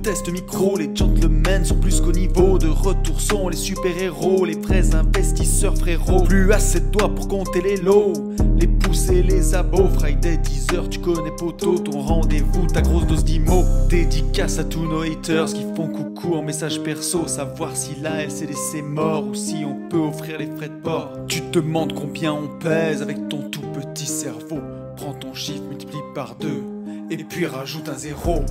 test micro, les gentlemen sont plus qu'au niveau. De retour sont les super-héros, les vrais investisseurs frérots. Plus assez de doigts pour compter les lots, les pouces et les abos. Friday 10h, tu connais poto, ton rendez-vous, ta grosse dose d'IMO. Dédicace à tous nos haters qui font coucou en message perso. Savoir si la LCDC mort ou si on peut offrir les frais de port. Tu te demandes combien on pèse avec ton tout petit cerveau. Prends ton chiffre, multiplie par 2 et puis rajoute un 0.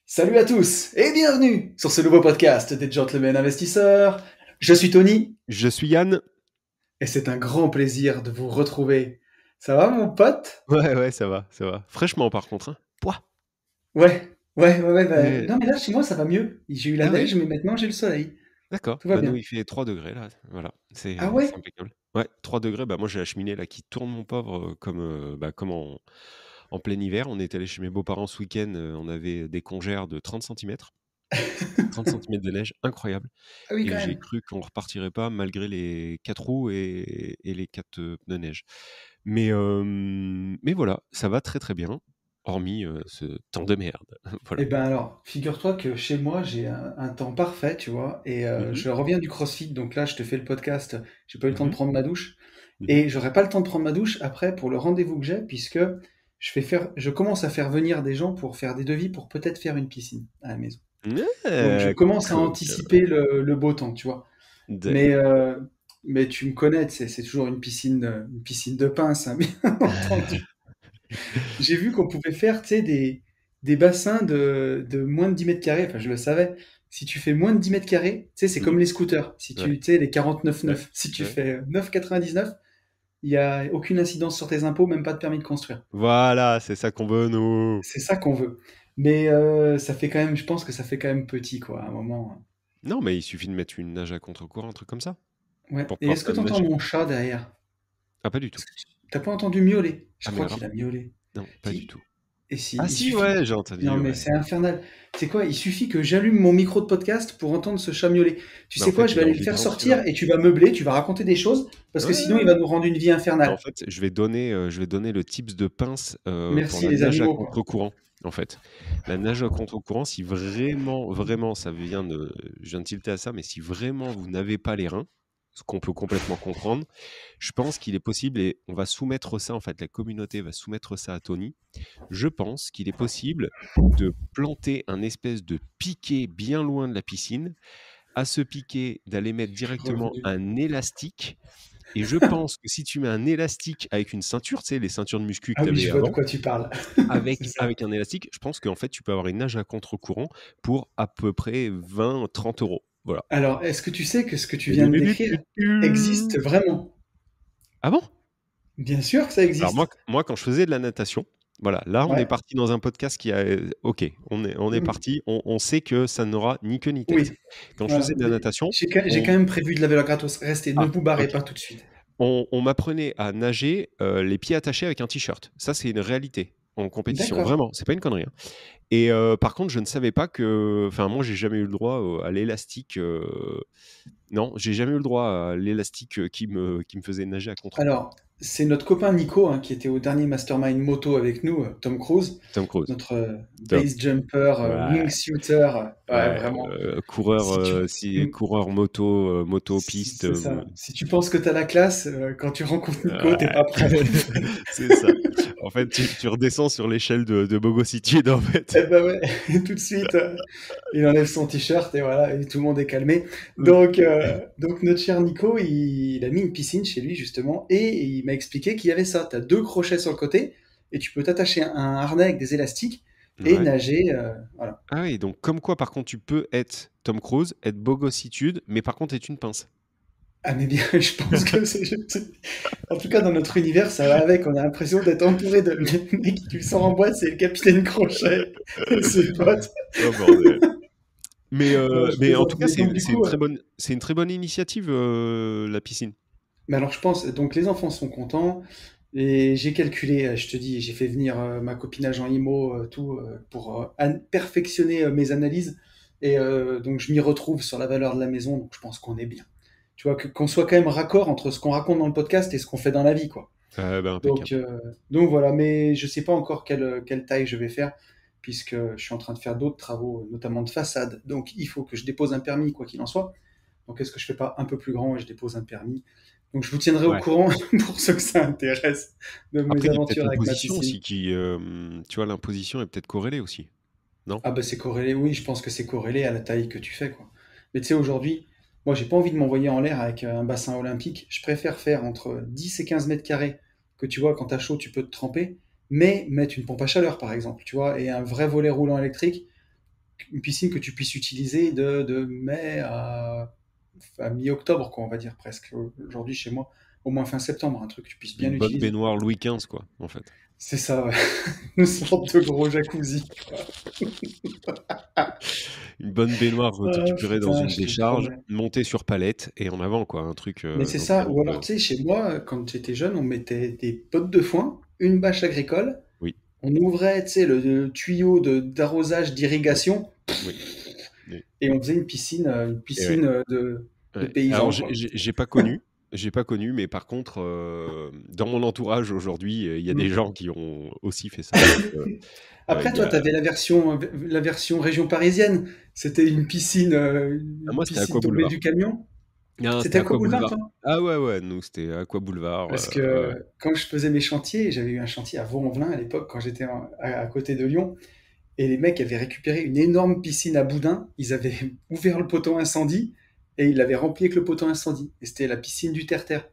Salut à tous et bienvenue sur ce nouveau podcast des Gentlemen Investisseurs. Je suis Tony. Je suis Yann. Et c'est un grand plaisir de vous retrouver. Ça va mon pote ? Ouais, ça va. Fraîchement par contre, hein. Pouah. Ouais. Non mais là chez moi ça va mieux. J'ai eu la neige mais maintenant j'ai le soleil. D'accord. Tout va bien. Nous il fait 3 degrés là. Voilà. C'est ouais c'est impeccable. Ouais, 3 degrés. Moi j'ai la cheminée là qui tourne mon pauvre comme en plein hiver. On était allé chez mes beaux-parents ce week-end. On avait des congères de 30 cm. 30 cm de neige, incroyable. Ah oui, et quand j'ai même. cru qu'on repartirait pas malgré les 4 roues et les 4 pneus neige. Mais voilà, ça va très très bien. Hormis ce temps de merde. Voilà. Eh ben alors, figure-toi que chez moi, j'ai un temps parfait, tu vois, et je reviens du CrossFit, donc là, je te fais le podcast, j'ai pas eu le temps de prendre ma douche, et j'aurai pas le temps de prendre ma douche après pour le rendez-vous que j'ai, puisque je commence à faire venir des gens pour faire des devis pour peut-être faire une piscine à la maison. Donc je commence à anticiper le beau temps, tu vois. Mais tu me connais, c'est toujours une piscine de pince, hein, bien entendu. J'ai vu qu'on pouvait faire, tu sais, des bassins de moins de 10 mètres carrés. Enfin, je le savais. Si tu fais moins de 10 mètres carrés, tu sais, c'est comme les scooters. Si tu sais, les 49,9. Si tu fais 9,99, il n'y a aucune incidence sur tes impôts, même pas de permis de construire. Voilà, c'est ça qu'on veut, nous. C'est ça qu'on veut. Mais ça fait quand même, je pense que ça fait quand même petit, quoi, à un moment. Non, mais il suffit de mettre une nage à contre-courant, un truc comme ça. Ouais. Pour Et pouvoir est-ce que faire tu une entends nage. mon chat derrière? Ah, pas du tout. Est-ce que t'as pas entendu miauler? Je Ah, mais crois alors qu'il a miaulé. non, pas du tout. Et si, Ah il si, suffit. ouais, j'ai entendu, Non, mais ouais. c'est infernal. Tu sais quoi, il suffit que j'allume mon micro de podcast pour entendre ce chat miauler. Tu Bah, sais en quoi, fait, je il vais a aller le envie de faire rentrer sortir et tu vas meubler, tu vas raconter des choses, parce que sinon il va Ouais. nous rendre une vie En infernale. fait, je vais donner le tips de pince pour Merci la les nage à animaux, quoi. contre-courant, en fait. La nage à contre-courant, si vraiment, je viens de tilter à ça, mais si vraiment vous n'avez pas les reins, ce qu'on peut complètement comprendre, je pense qu'il est possible, et on va soumettre ça, en fait, la communauté va soumettre ça à Tony. Je pense qu'il est possible de planter un espèce de piquet bien loin de la piscine, à ce piquet d'aller mettre Je suis directement revenu. un élastique. Et je pense que si tu mets un élastique avec une ceinture, tu sais, les ceintures de muscu que Ah tu oui, je avais vois de avant, quoi tu parles. C'est ça. avec un élastique, je pense qu'en fait, tu peux avoir une nage à contre-courant pour à peu près 20-30 euros. Voilà. Alors, est-ce que tu sais que ce que tu viens de décrire existe vraiment? Ah bon? Bien sûr que ça Alors existe. moi, quand je faisais de la natation, voilà, là, on est Ouais. parti dans un podcast qui a... Ok, on est Mm. parti, on sait que ça n'aura ni queue ni tête. Oui, Quand je voilà. faisais de la natation, J'ai quand même prévu de la valeur gratos. Restez, ne Ah, vous barrez ok. pas tout de suite. On m'apprenait à nager les pieds attachés avec un t-shirt. Ça, c'est une réalité en compétition. D'accord. Vraiment, c'est pas une connerie, hein. Et par contre, je ne savais pas que... Enfin, moi, j'ai jamais eu le droit à l'élastique. Non, j'ai jamais eu le droit à l'élastique qui me faisait nager à contre-courant. Alors, c'est notre copain Nico, hein, qui était au dernier Mastermind moto avec nous, Tom Cruise, Tom Cruise. notre Top. base jumper, Ouais. wingsuiter, ouais, Ouais, vraiment. coureur, Si tu, coureur moto, si, moto-piste. c'est ça. Si tu penses que t'as la classe, quand tu rencontres Nico, t'es Ouais. pas prêt. C'est ça. En fait, tu redescends sur l'échelle de Bogositude, en fait. Eh ben ouais, tout de suite, il enlève son t-shirt et voilà, et tout le monde est calmé. Donc notre cher Nico, il a mis une piscine chez lui justement, et il m'a expliqué qu'il y avait ça. T'as 2 crochets sur le côté, et tu peux t'attacher un harnais avec des élastiques et Ouais. nager, voilà. Ah oui, donc comme quoi, par contre, tu peux être Tom Cruise, être Bogossitude, mais par contre, être une pince. Ah mais bien, je pense que en tout cas dans notre univers, ça va avec. On a l'impression d'être entouré de mecs qui le sort en boîte, c'est le capitaine Crochet et ses potes. Oh bordel. Mais, Non, je mais en plaisante. tout cas, Mais donc du coup, c'est une très bonne initiative, la piscine. mais alors je pense, donc les enfants sont contents et j'ai calculé, je te dis, j'ai fait venir ma copine agent IMO, tout pour perfectionner mes analyses et donc je m'y retrouve sur la valeur de la maison, donc je pense qu'on est bien. Tu vois, qu'on soit quand même raccord entre ce qu'on raconte dans le podcast et ce qu'on fait dans la vie, quoi. Donc, Impeccable. donc voilà, mais je sais pas encore quelle taille je vais faire, puisque je suis en train de faire d'autres travaux, notamment de façade. Donc il faut que je dépose un permis, quoi qu'il en soit. Donc est-ce que je fais pas un peu plus grand et je dépose un permis? Donc je vous tiendrai au Ouais. courant pour ceux que ça intéresse de mes Après, il y a peut-être aventures avec ma l'imposition piscine. aussi qui, tu vois, l'imposition est peut-être corrélée aussi, non? Ah bah c'est corrélé, oui, je pense que c'est corrélé à la taille que tu fais, quoi. Mais tu sais, aujourd'hui, moi j'ai pas envie de m'envoyer en l'air avec un bassin olympique. Je préfère faire entre 10 et 15 mètres carrés, que tu vois, quand t'as chaud, tu peux te tremper, mais mettre une pompe à chaleur, par exemple, tu vois, et un vrai volet roulant électrique, une piscine que tu puisses utiliser de mai à mi-octobre, quoi, on va dire presque. Aujourd'hui, chez moi, au moins fin septembre, un truc que tu puisses bien Une bonne utiliser. baignoire Louis XV, quoi, en fait. C'est ça, ouais. Une sorte de gros jacuzzi. Une bonne baignoire Ah, récupérée dans putain, une je te décharge, promets. montée sur palette et en avant, quoi. Un truc Mais c'est dans ça, lequel ou alors tu sais, chez moi, quand j'étais jeune, on mettait des pottes de foin, une bâche agricole, oui, on ouvrait, tu sais, le tuyau d'arrosage oui, d'irrigation, oui, oui. et on faisait une Et ouais, piscine de ouais. Alors, paysans, quoi. j'ai pas connu, mais par contre, dans mon entourage aujourd'hui, il y a des Mm. gens qui ont aussi fait ça. Donc, Après, il y toi, a... tu avais la version région parisienne. C'était Ah, une moi, c'était piscine Aqua tombée Boulevard. du camion. Non, C'était c'était à quoi Aqua boulevard, Boulevard. toi? Ah ouais, ouais, nous, c'était Aqua Boulevard. Parce Ouais, ouais. que quand je faisais mes chantiers, j'avais eu un chantier à Vaux-en-Velin à l'époque, quand j'étais à côté de Lyon. Et les mecs avaient récupéré une énorme piscine à boudin. Ils avaient ouvert le poteau incendie et ils l'avaient rempli avec le poteau incendie. Et c'était la piscine du terre-terre.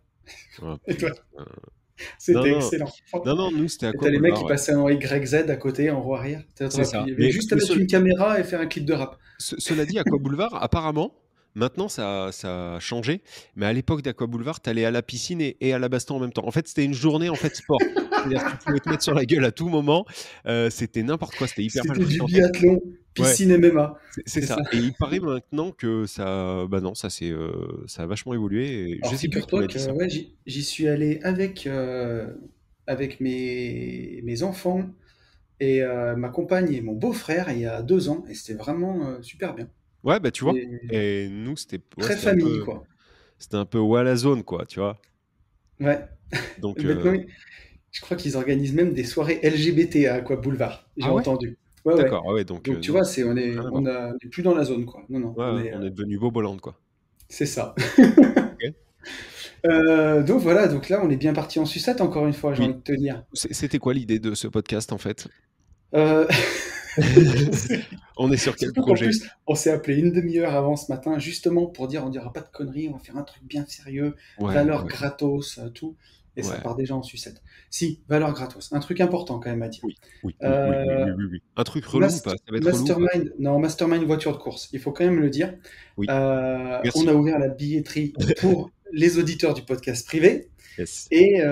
Oh, Et toi, putain. Non, c'était non, excellent. non, non, nous, c'était Et Aqua t'as les mecs Boulevard, qui ouais. passaient en YZ à côté, en roue arrière. C'est Il ça. y avait juste à Mais mettre une caméra et faire un clip de rap. cela dit, Aqua Boulevard, apparemment, maintenant ça a changé, mais à l'époque d'Aqua Boulevard, tu allais à la piscine et à la baston en même temps. En fait, c'était une journée en fait sport. C'est-à-dire que tu pouvais te mettre sur la gueule à tout moment. C'était n'importe quoi, c'était hyper mal C'était du fréquenté. biathlon, Ouais, piscine MMA. c'est C'est ça. ça. Et il paraît maintenant que bah non, ça a vachement évolué. Et je Alors sais plus qui figure-toi m'a que dit ça. ouais, j'y suis allé avec mes enfants et ma compagne et mon beau-frère il y a 2 ans. Et c'était vraiment super bien. Ouais, bah tu vois. Et Et nous, c'était ouais, très famille, quoi. c'était un peu Walla Zone, quoi, tu vois. Ouais. Donc, Maintenant, je crois qu'ils organisent même des soirées LGBT à Aqua Boulevard. J'ai ah ouais? entendu. Ouais, ouais. D'accord, ah ouais, donc Donc tu non, vois, rien à voir. on est plus dans la zone, quoi. Non, non, Ouais, ouais, on est devenu Boboland, quoi. c'est ça. Ok. Donc voilà, donc là, on est bien parti en sucette, encore une fois, j'ai envie Oui. de te dire. C'était quoi l'idée de ce podcast en fait? Euh, j'en sais rien. On est sur quel Surtout qu'en projet? plus, on s'est appelé une demi-heure avant ce matin, justement pour dire on dira pas de conneries, on va faire un truc bien sérieux, Ouais, valeur ouais, gratos, tout. Et ça ouais. part déjà en sucette. Si, valeur gratos. Un truc important quand même à dire. Oui, oui, oui, oui, oui, Euh, oui, oui, oui. Un truc relou ou pas? Ça va être relou ou pas? Mastermind, non, Mastermind voiture de course, il faut quand même le dire. Oui, On merci. a ouvert la billetterie pour les auditeurs du podcast privé. Yes. Et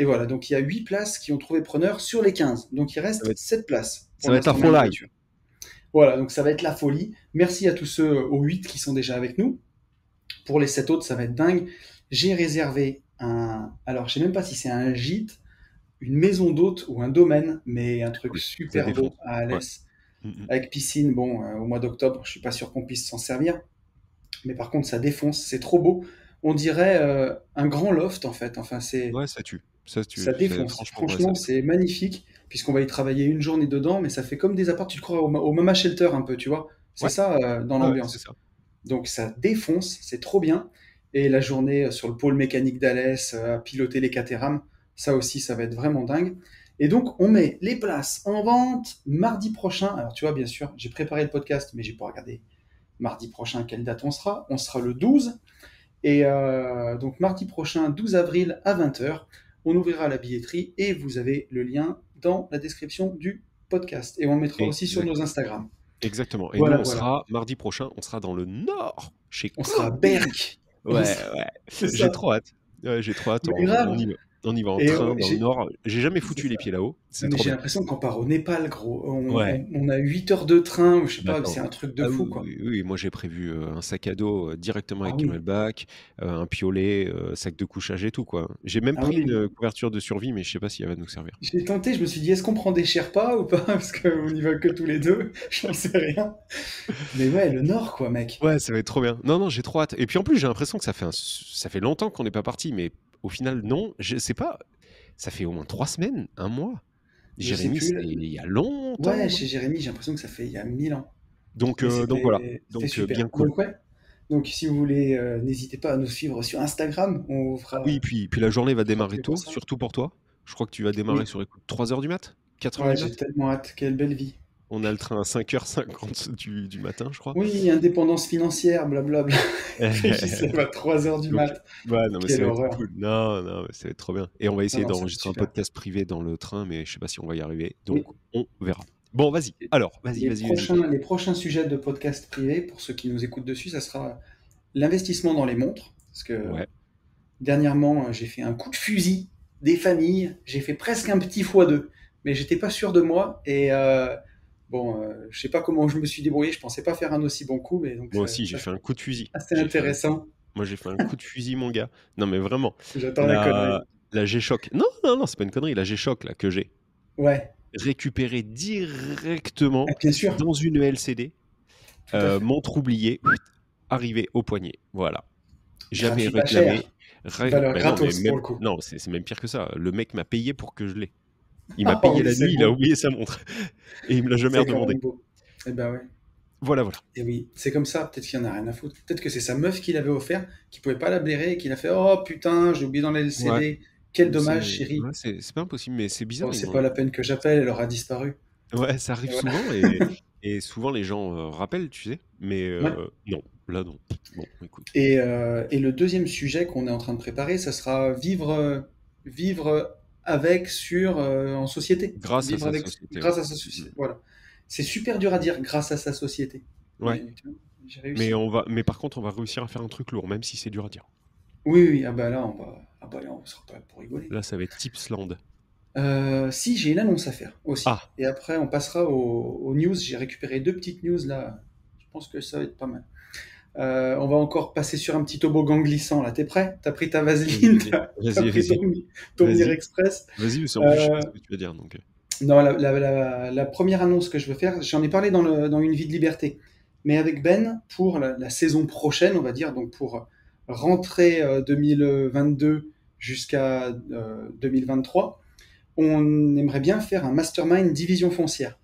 voilà, donc il y a 8 places qui ont trouvé preneur sur les 15. Donc il Ça va reste être 7 places pour ça le va être la Mastermind folie. voiture. Voilà, donc ça va être la folie. Merci à tous ceux aux 8 qui sont déjà avec nous. Pour les 7 autres, ça va être dingue. J'ai réservé alors je sais même pas si c'est un gîte, une maison d'hôte ou un domaine, mais un truc Cool, ça super beau défonce. à Ouais. Alès, Mmh mh. avec piscine. Bon, au mois d'octobre, je suis pas sûr qu'on puisse s'en servir, mais par contre, ça défonce, c'est trop beau. On dirait un grand loft en fait. Enfin, Ouais, ça tue. Ça ça tue. défonce. Franchement, ouais, ça Franchement, défonce. c'est magnifique, puisqu'on va y travailler une journée dedans, mais ça fait comme des apparts, tu te crois au Mama Shelter un peu, tu vois. C'est Ouais, ça dans ouais, ouais, c'est l'ambiance. ça. Donc ça défonce, c'est trop bien. Et la journée sur le pôle mécanique d'Alès, à piloter les Caterham, ça aussi, ça va être vraiment dingue. Et donc, on met les places en vente mardi prochain. Alors, tu vois, bien sûr, j'ai préparé le podcast, mais j'ai pas regardé mardi prochain quelle date on sera. On sera le 12. Et donc, mardi prochain, 12 avril à 20h, on ouvrira la billetterie et vous avez le lien dans la description du podcast. Et on le mettra aussi sur nos Exactement. Instagram. Exactement. Et nous, Voilà, on voilà. sera mardi prochain, on sera dans le nord, chez On sera à Corbie. Berck. Ouais, ouais. C'est J'ai ça. trop hâte. Ouais, j'ai trop hâte. Mais On grave. y va. On y va en Et train dans le nord. J'ai jamais c'est foutu les ça. pieds là-haut. Non, C'est mais trop j'ai bien. l'impression qu'on part au Népal, gros. Ouais. On a 8 heures de train, ou je sais Bah pas, attends. c'est un truc de Ah fou, oui, quoi. oui, oui, moi j'ai prévu un sac à dos directement Ah avec oui, Camelback, un piolet, sac de couchage et tout quoi. J'ai même ah pris oui. une couverture de survie, mais je sais pas si elle va nous servir. J'ai tenté, je me suis dit, est-ce qu'on prend des Sherpas ou pas? Parce qu'on n'y va que tous les deux, j'en sais rien. Mais ouais, le Nord, quoi, mec. Ouais, ça va être trop bien. Non, non, j'ai trop hâte. Et puis en plus, j'ai l'impression que ça fait longtemps qu'on n'est pas parti, mais au final, non. Je sais pas. Ça fait au moins 3 semaines, un mois. Je sais Jérémy, plus. c'était il y a longtemps, Ouais, non? chez Jérémy, j'ai l'impression que ça fait il y a 1000 ans. Donc voilà, C'était super. bien cool. Donc ouais. Donc si vous voulez, n'hésitez pas à nous suivre sur Instagram. On vous Ah oui, fera, puis la journée va on fera démarrer tous les points tôt, ça. surtout pour toi. Je crois que tu vas démarrer Oui. sur les coups de 3 heures du mat? 4 heures Ouais, du j'ai mat? tellement hâte. Quelle belle vie. On a le train à 5h50 du matin, je crois. Oui, indépendance financière, blablabla. Régis se lève à 3 heures du Donc mat. ouais, non, mais ça Quelle va être horreur. cool. Non, non, mais ça va être trop bien et on va Non, essayer non, ça va être d'enregistrer un super. podcast privé dans le train, mais je sais pas si on va y arriver, donc Oui. on verra. Bon, vas-y. Alors, vas-y, Les vas-y, vas-y. prochains sujets de podcast privé, pour ceux qui nous écoutent dessus, ça sera l'investissement dans les montres. Parce que Ouais. dernièrement, j'ai fait un coup de fusil des familles. J'ai fait presque un petit x2, mais j'étais pas sûr de moi. Et bon, je sais pas comment je me suis débrouillé. Je pensais pas faire un aussi bon coup, mais donc Moi aussi, j'ai ça fait un coup de fusil. assez intéressant. Moi, j'ai fait un coup de fusil, mon gars. Non, mais vraiment. J'attends la La, connerie. la G-Shock. Non, non, non, c'est pas une connerie. La G-Shock, là, que j'ai Ouais, récupérée directement bien sûr, dans une LCD, tout à fait. montre oubliée, arrivée au poignet. Voilà. Jamais Gratuit, pas réclamé. cher. Valeur Ben non, mais gratos pour même, le coup. non, c'est même pire que ça. Le mec m'a payé pour que je l'ai. Il m'a Oh payé oui, la c'est nuit, il a beau. oublié sa montre. Et il me l'a jamais C'est quand redemandé. même beau. Eh ben ouais. Voilà, voilà. Et oui, c'est comme ça, peut-être qu'il y en a rien à foutre. Peut-être que c'est sa meuf qui l'avait offert, qui pouvait pas la blairer et qui l'a fait «Oh putain, j'ai oublié dans la Ouais, LCD. Quel c'est dommage, chérie. ouais, c'est pas impossible, mais c'est bizarre. Bon, c'est pas la peine que j'appelle, elle aura disparu.» Ouais, ça Et arrive voilà. souvent et souvent les gens rappellent, tu sais, mais Ouais. non, là non. Bon, écoute. Et le deuxième sujet qu'on est en train de préparer, ça sera vivre avec en société. Grâce à Vivre sa avec société, ouais. grâce à sa Mm. société. Voilà. C'est super dur à dire grâce à sa société. Ouais, Mais tu vois, j'ai réussi. mais par contre, on va réussir à faire un truc lourd, même si c'est dur à dire. Oui, oui, ah bah là, on sera pas là pour rigoler. Là, ça va être Tipsland. Si, j'ai une annonce à faire aussi. Ah, Et après, on passera aux news. J'ai récupéré deux petites news là. Je pense que ça va être pas mal. On va encore passer sur un petit toboggan glissant là. T'es prêt? T'as pris ta vaseline, vas-y, t'as vas-y, pris vas-y, ton Mir vas-y, Express. vas-y, parce qu'en plus, je sais pas Euh, ce que tu vas dire, donc. non, la première annonce que je veux faire, j'en ai parlé dans Une vie de liberté. Mais avec Ben, pour la saison prochaine, on va dire, donc pour rentrer 2022 jusqu'à 2023, on aimerait bien faire un mastermind division foncière.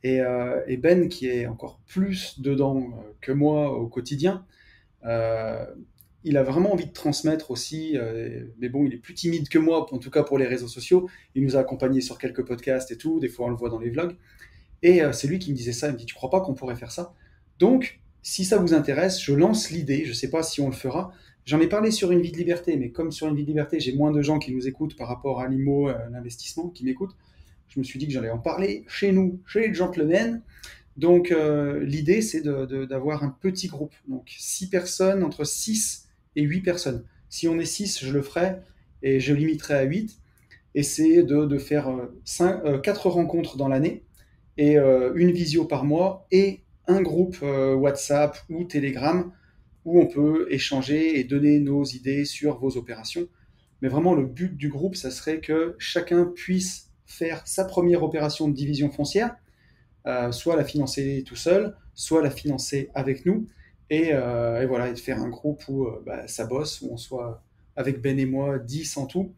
Et Ben, qui est encore plus dedans que moi au quotidien, euh, il a vraiment envie de transmettre aussi, mais bon, il est plus timide que moi, en tout cas pour les réseaux sociaux. Il nous a accompagnés sur quelques podcasts et tout, des fois on le voit dans les vlogs. Et c'est lui qui me disait ça, il me dit, tu crois pas qu'on pourrait faire ça? Donc, si ça vous intéresse, je lance l'idée, je sais pas si on le fera. J'en ai parlé sur Une vie de liberté, mais comme sur Une vie de liberté, j'ai moins de gens qui nous écoutent par rapport à l'IMO, l'investissement, qui m'écoutent, je me suis dit que j'allais en parler chez nous, chez les gentlemen. Donc l'idée, c'est d'avoir un petit groupe, donc 6 personnes, entre 6 et 8 personnes. Si on est 6, je le ferai, et je limiterai à 8. Et c'est de faire 4 rencontres dans l'année, et une visio par mois, et un groupe WhatsApp ou Telegram, où on peut échanger et donner nos idées sur vos opérations. Mais vraiment, le but du groupe, ça serait que chacun puisse faire sa première opération de division foncière, soit la financer tout seul, soit la financer avec nous, et voilà, et de faire un groupe où ça bosse, où on soit avec Ben et moi 10 en tout.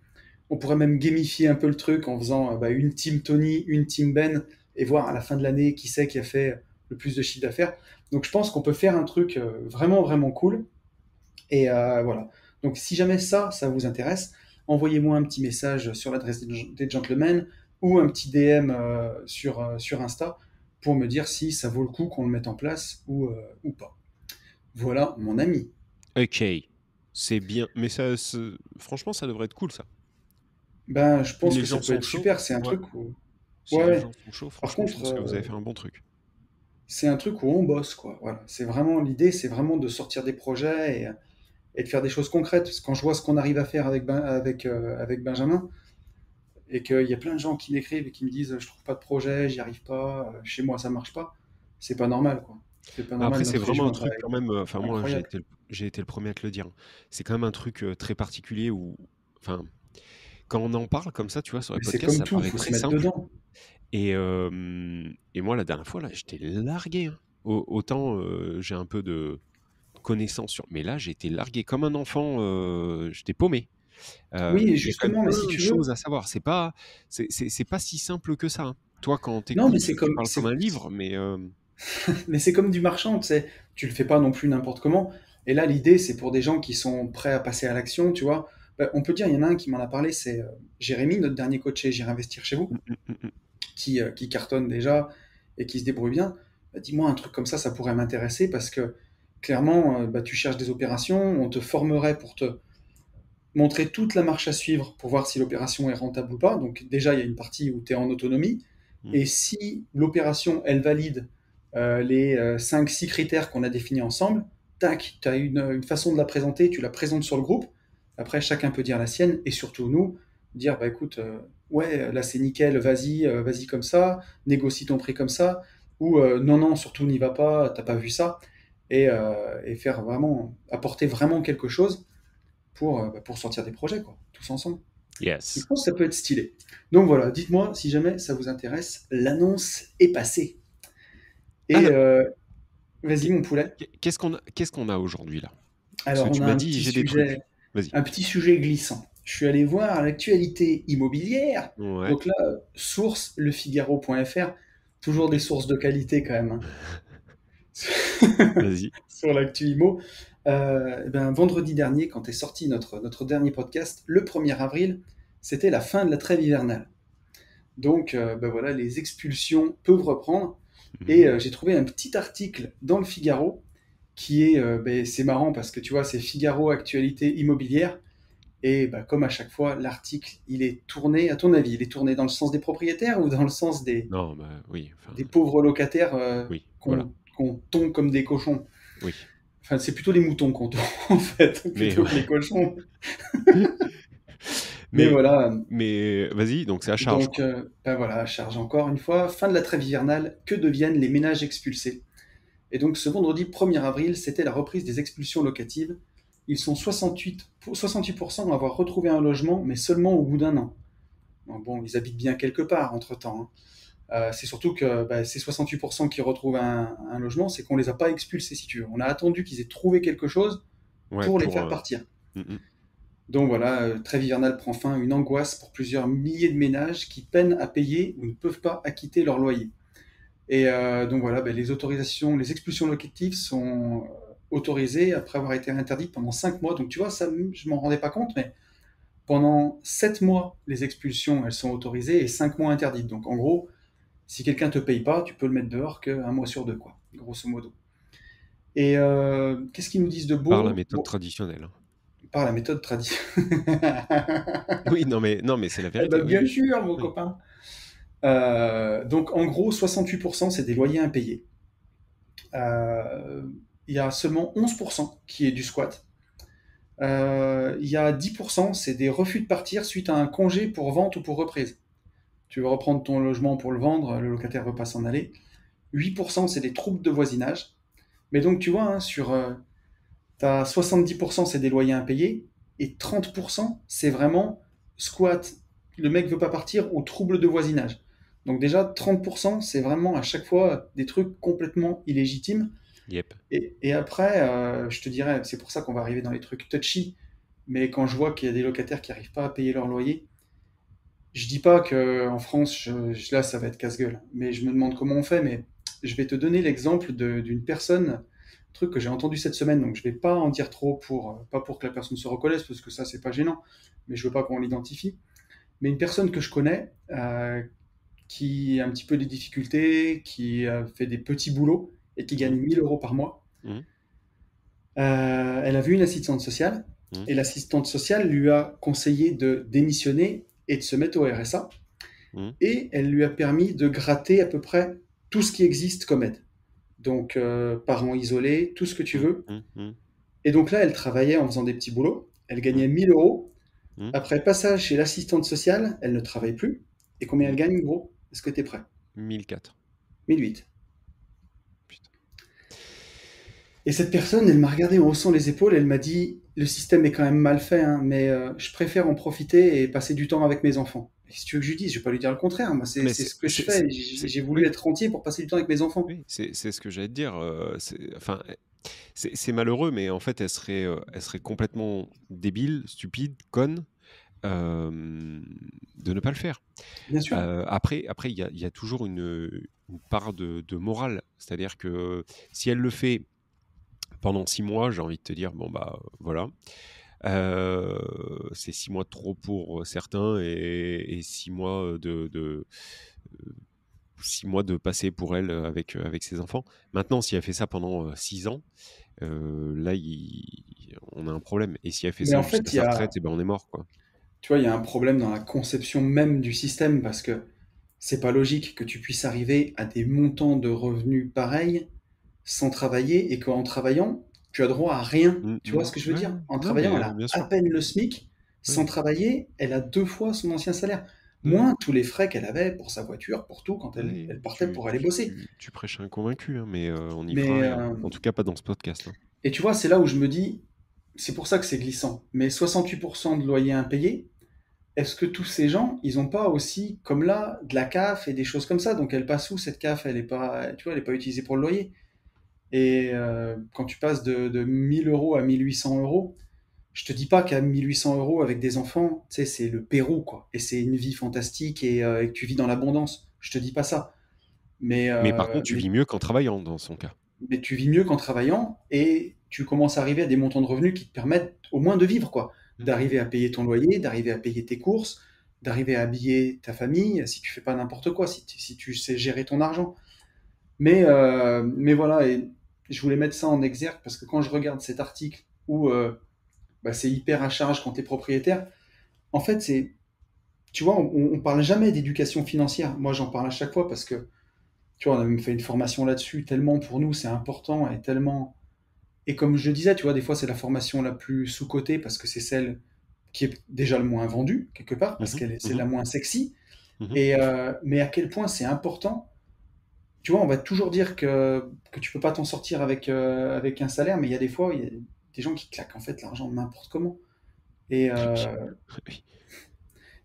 On pourrait même gamifier un peu le truc en faisant une team Tony, une team Ben, et voir à la fin de l'année qui c'est qui a fait le plus de chiffre d'affaires. Donc je pense qu'on peut faire un truc vraiment vraiment cool. Et voilà. Donc si jamais ça vous intéresse, envoyez-moi un petit message sur l'adresse des gentlemen ou un petit DM sur Insta pour me dire si ça vaut le coup qu'on le mette en place ou pas. Voilà, mon ami. Ok, c'est bien, mais franchement, ça devrait être cool, ça. Ben, je Si pense les que ça gens peut sont être chauds, super. C'est un ouais. truc où. Si Ouais, les ouais. gens sont chauds, Par franchement, je contre, pense que vous avez fait un bon truc. c'est un truc où on bosse, quoi. Voilà. C'est vraiment l'idée, c'est vraiment de sortir des projets et de faire des choses concrètes. Parce que quand je vois ce qu'on arrive à faire avec Benjamin, et qu'il y a plein de gens qui m'écrivent et qui me disent je trouve pas de projet, j'y arrive pas, chez moi ça marche pas, c'est pas normal, quoi. C'est pas normal, Après, c'est notre vraiment région un elle truc va être quand même, enfin moi, incroyable. j'ai été le premier à te le dire, hein. C'est quand même un truc très particulier où, enfin, quand on en parle comme ça, tu vois, sur les Mais c'est podcasts, comme ça tout, paraît faut se très mettre simple. dedans. Et moi, la dernière fois, là, j'étais largué, hein. Autant j'ai un peu de connaissances sur, mais là, j'ai été largué comme un enfant, j'étais paumé. Oui, et Il y a quand même justement, mais si plein de tu veux, choses à savoir. C'est pas si simple que ça, hein. Toi, quand non, mais t'écoutes, tu parles comme un livre, mais mais c'est comme du marchand, tu sais. Tu le fais pas non plus n'importe comment. Et là, l'idée, c'est pour des gens qui sont prêts à passer à l'action, tu vois. On peut dire, il y en a un qui m'en a parlé, c'est Jérémy, notre dernier coach chez J'irai investir chez vous, mmh, mmh, mmh, mmh. qui cartonne déjà et qui se débrouille bien. Dis-moi, un truc comme ça pourrait m'intéresser parce que clairement, tu cherches des opérations, on te formerait pour te montrer toute la marche à suivre pour voir si l'opération est rentable ou pas. Donc déjà, il y a une partie où tu es en autonomie. Mmh. Et si l'opération, elle valide les 5-6 critères qu'on a définis ensemble, tac, tu as une façon de la présenter, tu la présentes sur le groupe. Après, chacun peut dire la sienne. Et surtout, nous, dire, bah écoute, ouais, là c'est nickel, vas-y comme ça, négocie ton prix comme ça. Ou non, non, surtout n'y va pas, t'as pas vu ça. Et faire vraiment, apporter vraiment quelque chose pour sortir des projets, quoi, tous ensemble. Je Yes. pense que ça peut être stylé. Donc voilà, dites-moi si jamais ça vous intéresse. L'annonce est passée. Et Alors, vas-y, qu'est mon poulet. qu'est-ce qu'on a aujourd'hui, là? Parce que Alors, on tu a m'as dit: «J'ai des trucs». Vas-y. un petit sujet glissant. Je suis allé voir l'actualité immobilière. Ouais, Donc là, source lefigaro.fr, toujours des OK. sources de qualité quand même, hein. Vas-y. Sur l'actu IMO. Vendredi dernier, quand est sorti notre dernier podcast, le 1er avril, c'était la fin de la trêve hivernale. Donc, voilà, les expulsions peuvent reprendre. Et Mmh. j'ai trouvé un petit article dans le Figaro qui est, c'est marrant parce que tu vois, c'est Figaro Actualité Immobilière. Et comme à chaque fois, l'article, il est tourné, à ton avis, il est tourné dans le sens des propriétaires ou dans le sens Non, bah, oui, enfin, des pauvres locataires oui, voilà, qu'on tombe comme des cochons? oui. Enfin, c'est plutôt les moutons qu'on tombe, en fait, Mais plutôt que les ouais. cochons. Mais Mais voilà, mais vas-y, donc c'est à charge, donc quoi. voilà, charge encore une fois. Fin de la trêve hivernale, que deviennent les ménages expulsés? Et donc ce vendredi 1er avril, c'était la reprise des expulsions locatives. Ils sont 68% à avoir retrouvé un logement, mais seulement au bout d'un an. Bon, ils habitent bien quelque part entre-temps, hein. C'est surtout que ces 68% qui retrouvent un logement, c'est qu'on ne les a pas expulsés, si tu veux. On a attendu qu'ils aient trouvé quelque chose Ouais, pour les pour, faire partir. mmh mh. Donc voilà, trêve hivernale prend fin, une angoisse pour plusieurs milliers de ménages qui peinent à payer ou ne peuvent pas acquitter leur loyer. Et donc voilà, les expulsions locatives sont autorisées après avoir été interdites pendant 5 mois. Donc tu vois, ça, je m'en rendais pas compte, mais pendant 7 mois, les expulsions, elles sont autorisées et 5 mois interdites. Donc en gros, si quelqu'un te paye pas, tu peux le mettre dehors qu'un mois sur deux, quoi, grosso modo. Et qu'est-ce qu'ils nous disent de Par la beau? méthode Bon, traditionnelle, hein. par la méthode traditionnelle. Oui, non, mais c'est la Eh vérité, ben, oui, bien oui. sûr, mon Oui. copain. Donc en gros, 68%, c'est des loyers impayés. Euh, Il y a seulement 11% qui est du squat. Il y a 10%, c'est des refus de partir suite à un congé pour vente ou pour reprise. Tu veux reprendre ton logement pour le vendre, le locataire veut pas s'en aller. 8%, c'est des troubles de voisinage. Mais donc tu vois, hein, t'as 70%, c'est des loyers impayés, et 30%, c'est vraiment squat, le mec veut pas partir, ou trouble de voisinage. Donc déjà, 30%, c'est vraiment à chaque fois des trucs complètement illégitimes. Yep. Et après, je te dirais, c'est pour ça qu'on va arriver dans les trucs touchy, mais quand je vois qu'il y a des locataires qui n'arrivent pas à payer leur loyer, je dis pas qu'en France, là, ça va être casse-gueule, mais je me demande comment on fait, mais je vais te donner l'exemple d'une personne, un truc que j'ai entendu cette semaine, donc je vais pas en dire trop pas pour que la personne se reconnaisse, parce que ça, c'est pas gênant, mais je veux pas qu'on l'identifie. Mais une personne que je connais, qui a un petit peu des difficultés, qui fait des petits boulots et qui gagne Mmh. 1 000 € par mois. Mmh. Elle a vu une assistante sociale Mmh. et l'assistante sociale lui a conseillé de démissionner et de se mettre au RSA. Mmh. Et elle lui a permis de gratter à peu près tout ce qui existe comme aide. Donc, parents isolés, tout ce que tu Mmh. veux. Mmh. Mmh. Et donc là, elle travaillait en faisant des petits boulots. Elle Mmh. gagnait 1 000 €. Mmh. Après passage chez l'assistante sociale, elle ne travaille plus. Et combien elle Mmh. gagne, gros? Est-ce que tu es prêt? 1004. 1 008. Putain. Et cette personne, elle m'a regardé en haussant les épaules, elle m'a dit, le système est quand même mal fait, hein, mais je préfère en profiter et passer du temps avec mes enfants. Et si tu veux que je lui dise, je vais pas lui dire le contraire. Moi, Mais c'est ce que je fais. J'ai voulu oui, être rentier pour passer du temps avec mes enfants. oui, c'est ce que j'allais te dire, c'est enfin, c'est malheureux, mais en fait, elle serait complètement débile, stupide, conne, de ne pas le faire. Bien sûr. Après, il y a toujours une part de morale. C'est-à-dire que si elle le fait pendant 6 mois, j'ai envie de te dire, bon, bah voilà. C'est 6 mois de trop pour certains et 6 mois de 6 mois de passer pour elle avec ses enfants. Maintenant, si elle fait ça pendant 6 ans, là, on a un problème. Et si elle fait Mais ça en jusqu'à fait, sa retraite, et ben on est mort, quoi. tu vois, il y a un problème dans la conception même du système parce que c'est pas logique que tu puisses arriver à des montants de revenus pareils sans travailler et qu'en travaillant, tu as droit à rien. Tu vois ce que je veux Ouais, dire? En non, travaillant, mais elle a bien à sûr. peine le SMIC. Sans Ouais, travailler, elle a 2 fois son ancien salaire. ouais, Moins tous les frais qu'elle avait pour sa voiture, pour tout, quand elle, ouais. elle partait pour aller bosser. Tu prêches un convaincu, hein, mais on n'y fera Mais, rien. En tout cas, pas dans ce podcast, hein. et tu vois, c'est là où je me dis, c'est pour ça que c'est glissant. Mais 68% de loyer impayé, est-ce que tous ces gens, ils n'ont pas aussi, comme là, de la CAF et des choses comme ça? Donc elle passe où cette CAF? Elle est pas, tu vois, elle est pas utilisée pour le loyer. Et quand tu passes de 1000 euros à 1800 euros, je te dis pas qu'à 1800 euros avec des enfants, tu sais, c'est le Pérou, quoi. Et c'est une vie fantastique et que tu vis dans l'abondance. Je te dis pas ça. Mais, Mais par contre, euh, tu mais, vis mieux qu'en travaillant, dans son cas. mais tu vis mieux qu'en travaillant et tu commences à arriver à des montants de revenus qui te permettent au moins de vivre, quoi. Mm. D'arriver à payer ton loyer, d'arriver à payer tes courses, d'arriver à habiller ta famille, si tu fais pas n'importe quoi, si tu sais gérer ton argent. Mais voilà, et je voulais mettre ça en exergue parce que quand je regarde cet article où bah, c'est hyper à charge quand tu es propriétaire, en fait, tu vois, on parle jamais d'éducation financière. Moi, j'en parle à chaque fois parce que, tu vois, on a même fait une formation là-dessus, tellement pour nous, c'est important et tellement. Et comme je le disais, tu vois, des fois, c'est la formation la plus sous-cotée parce que c'est celle qui est déjà le moins vendue, quelque part, parce Mhm, c'est mhm, la moins sexy. mhm. Mais à quel point c'est important. Tu vois, on va toujours dire que tu peux pas t'en sortir avec un salaire, mais il y a des fois, il y a des gens qui claquent en fait l'argent n'importe comment. Et, Oui,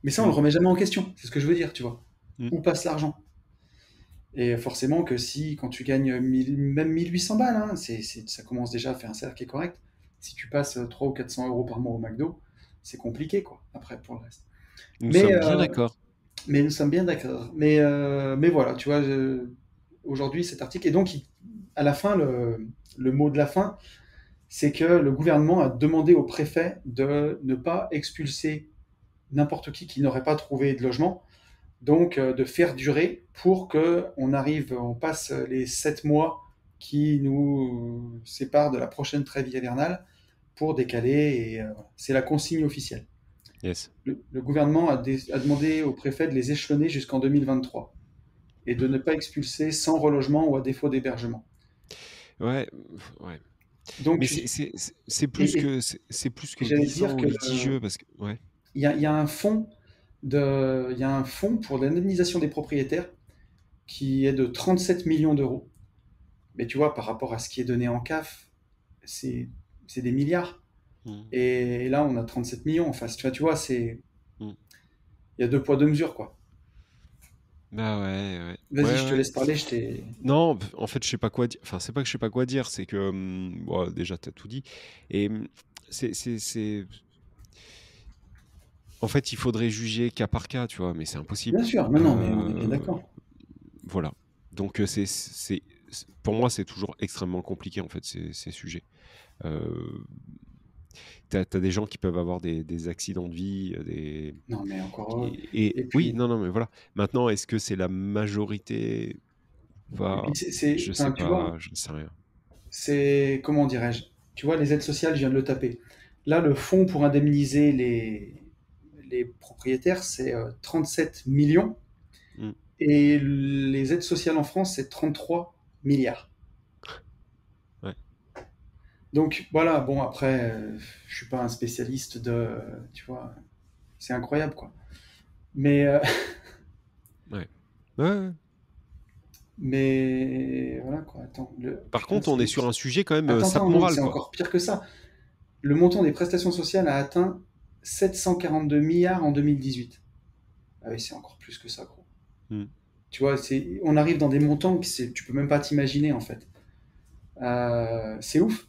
mais ça, on le oui. remet jamais en question. C'est ce que je veux dire, tu vois. Mm. Où passe l'argent? Et forcément que si, quand tu gagnes même 1800 balles, hein, ça commence déjà à faire un salaire qui est correct. Si tu passes 300 ou 400 euros par mois au McDo, c'est compliqué, quoi, après, pour le reste. Nous Mais, sommes bien d'accord. mais nous sommes bien d'accord. Mais voilà, tu vois, aujourd'hui, cet article, et donc, à la fin, le mot de la fin, c'est que le gouvernement a demandé au préfet de ne pas expulser n'importe qui n'aurait pas trouvé de logement, donc de faire durer pour que on passe les 7 mois qui nous séparent de la prochaine trêve hivernale pour décaler. Et voilà. C'est la consigne officielle. Yes. Le gouvernement a demandé au préfet de les échelonner jusqu'en 2023 et de ne pas expulser sans relogement ou à défaut d'hébergement. Ouais, ouais. Donc, Mais et, et- c'est plus et que j'allais te glissant dire ou que litigieux parce que ouais. il y a un fonds il y a un fonds pour l'indemnisation des propriétaires qui est de 37 millions d'euros. Mais tu vois, par rapport à ce qui est donné en CAF, c'est c'est des milliards. Mm, Et là, on a 37 millions en face. Tu vois, mm. il y a deux poids, deux mesures, quoi. Bah ouais, ouais. Vas-y, Ouais, je te ouais. laisse parler, je t'ai. Non, en fait, je sais pas quoi dire. Enfin, c'est pas que je sais pas quoi dire, c'est que bon, déjà t'as tout dit. Et c'est en fait, il faudrait juger cas par cas, tu vois, mais c'est Bien impossible. sûr, non, non, mais on est bien d'accord. Voilà. Donc pour moi, c'est toujours extrêmement compliqué en fait ces sujets. Euh, t'as des gens qui peuvent avoir des accidents de vie, Non, mais encore heureux. et Et oui, puis, non, non, mais voilà. Maintenant, est-ce que c'est la majorité ou et pas? puis Je sais enfin, tu pas, vois, je ne sais rien. comment dirais-je? Tu vois, les aides sociales, je viens de le taper. Là, le fonds pour indemniser les propriétaires, c'est 37 millions. Mm. Et les aides sociales en France, c'est 33 milliards. Ouais. Donc voilà, bon après, je suis pas un spécialiste tu vois, c'est incroyable quoi. Mais, Ouais. Ouais, ouais. mais voilà quoi, attends, Par putain, contre, on est sur un sujet quand même sape non, morale, c'est quoi. encore pire que ça. Le montant des prestations sociales a atteint 742 milliards en 2018. Ah oui, c'est encore plus que ça, gros. Mm. Tu vois, on arrive dans des montants tu peux même pas t'imaginer en fait. C'est ouf.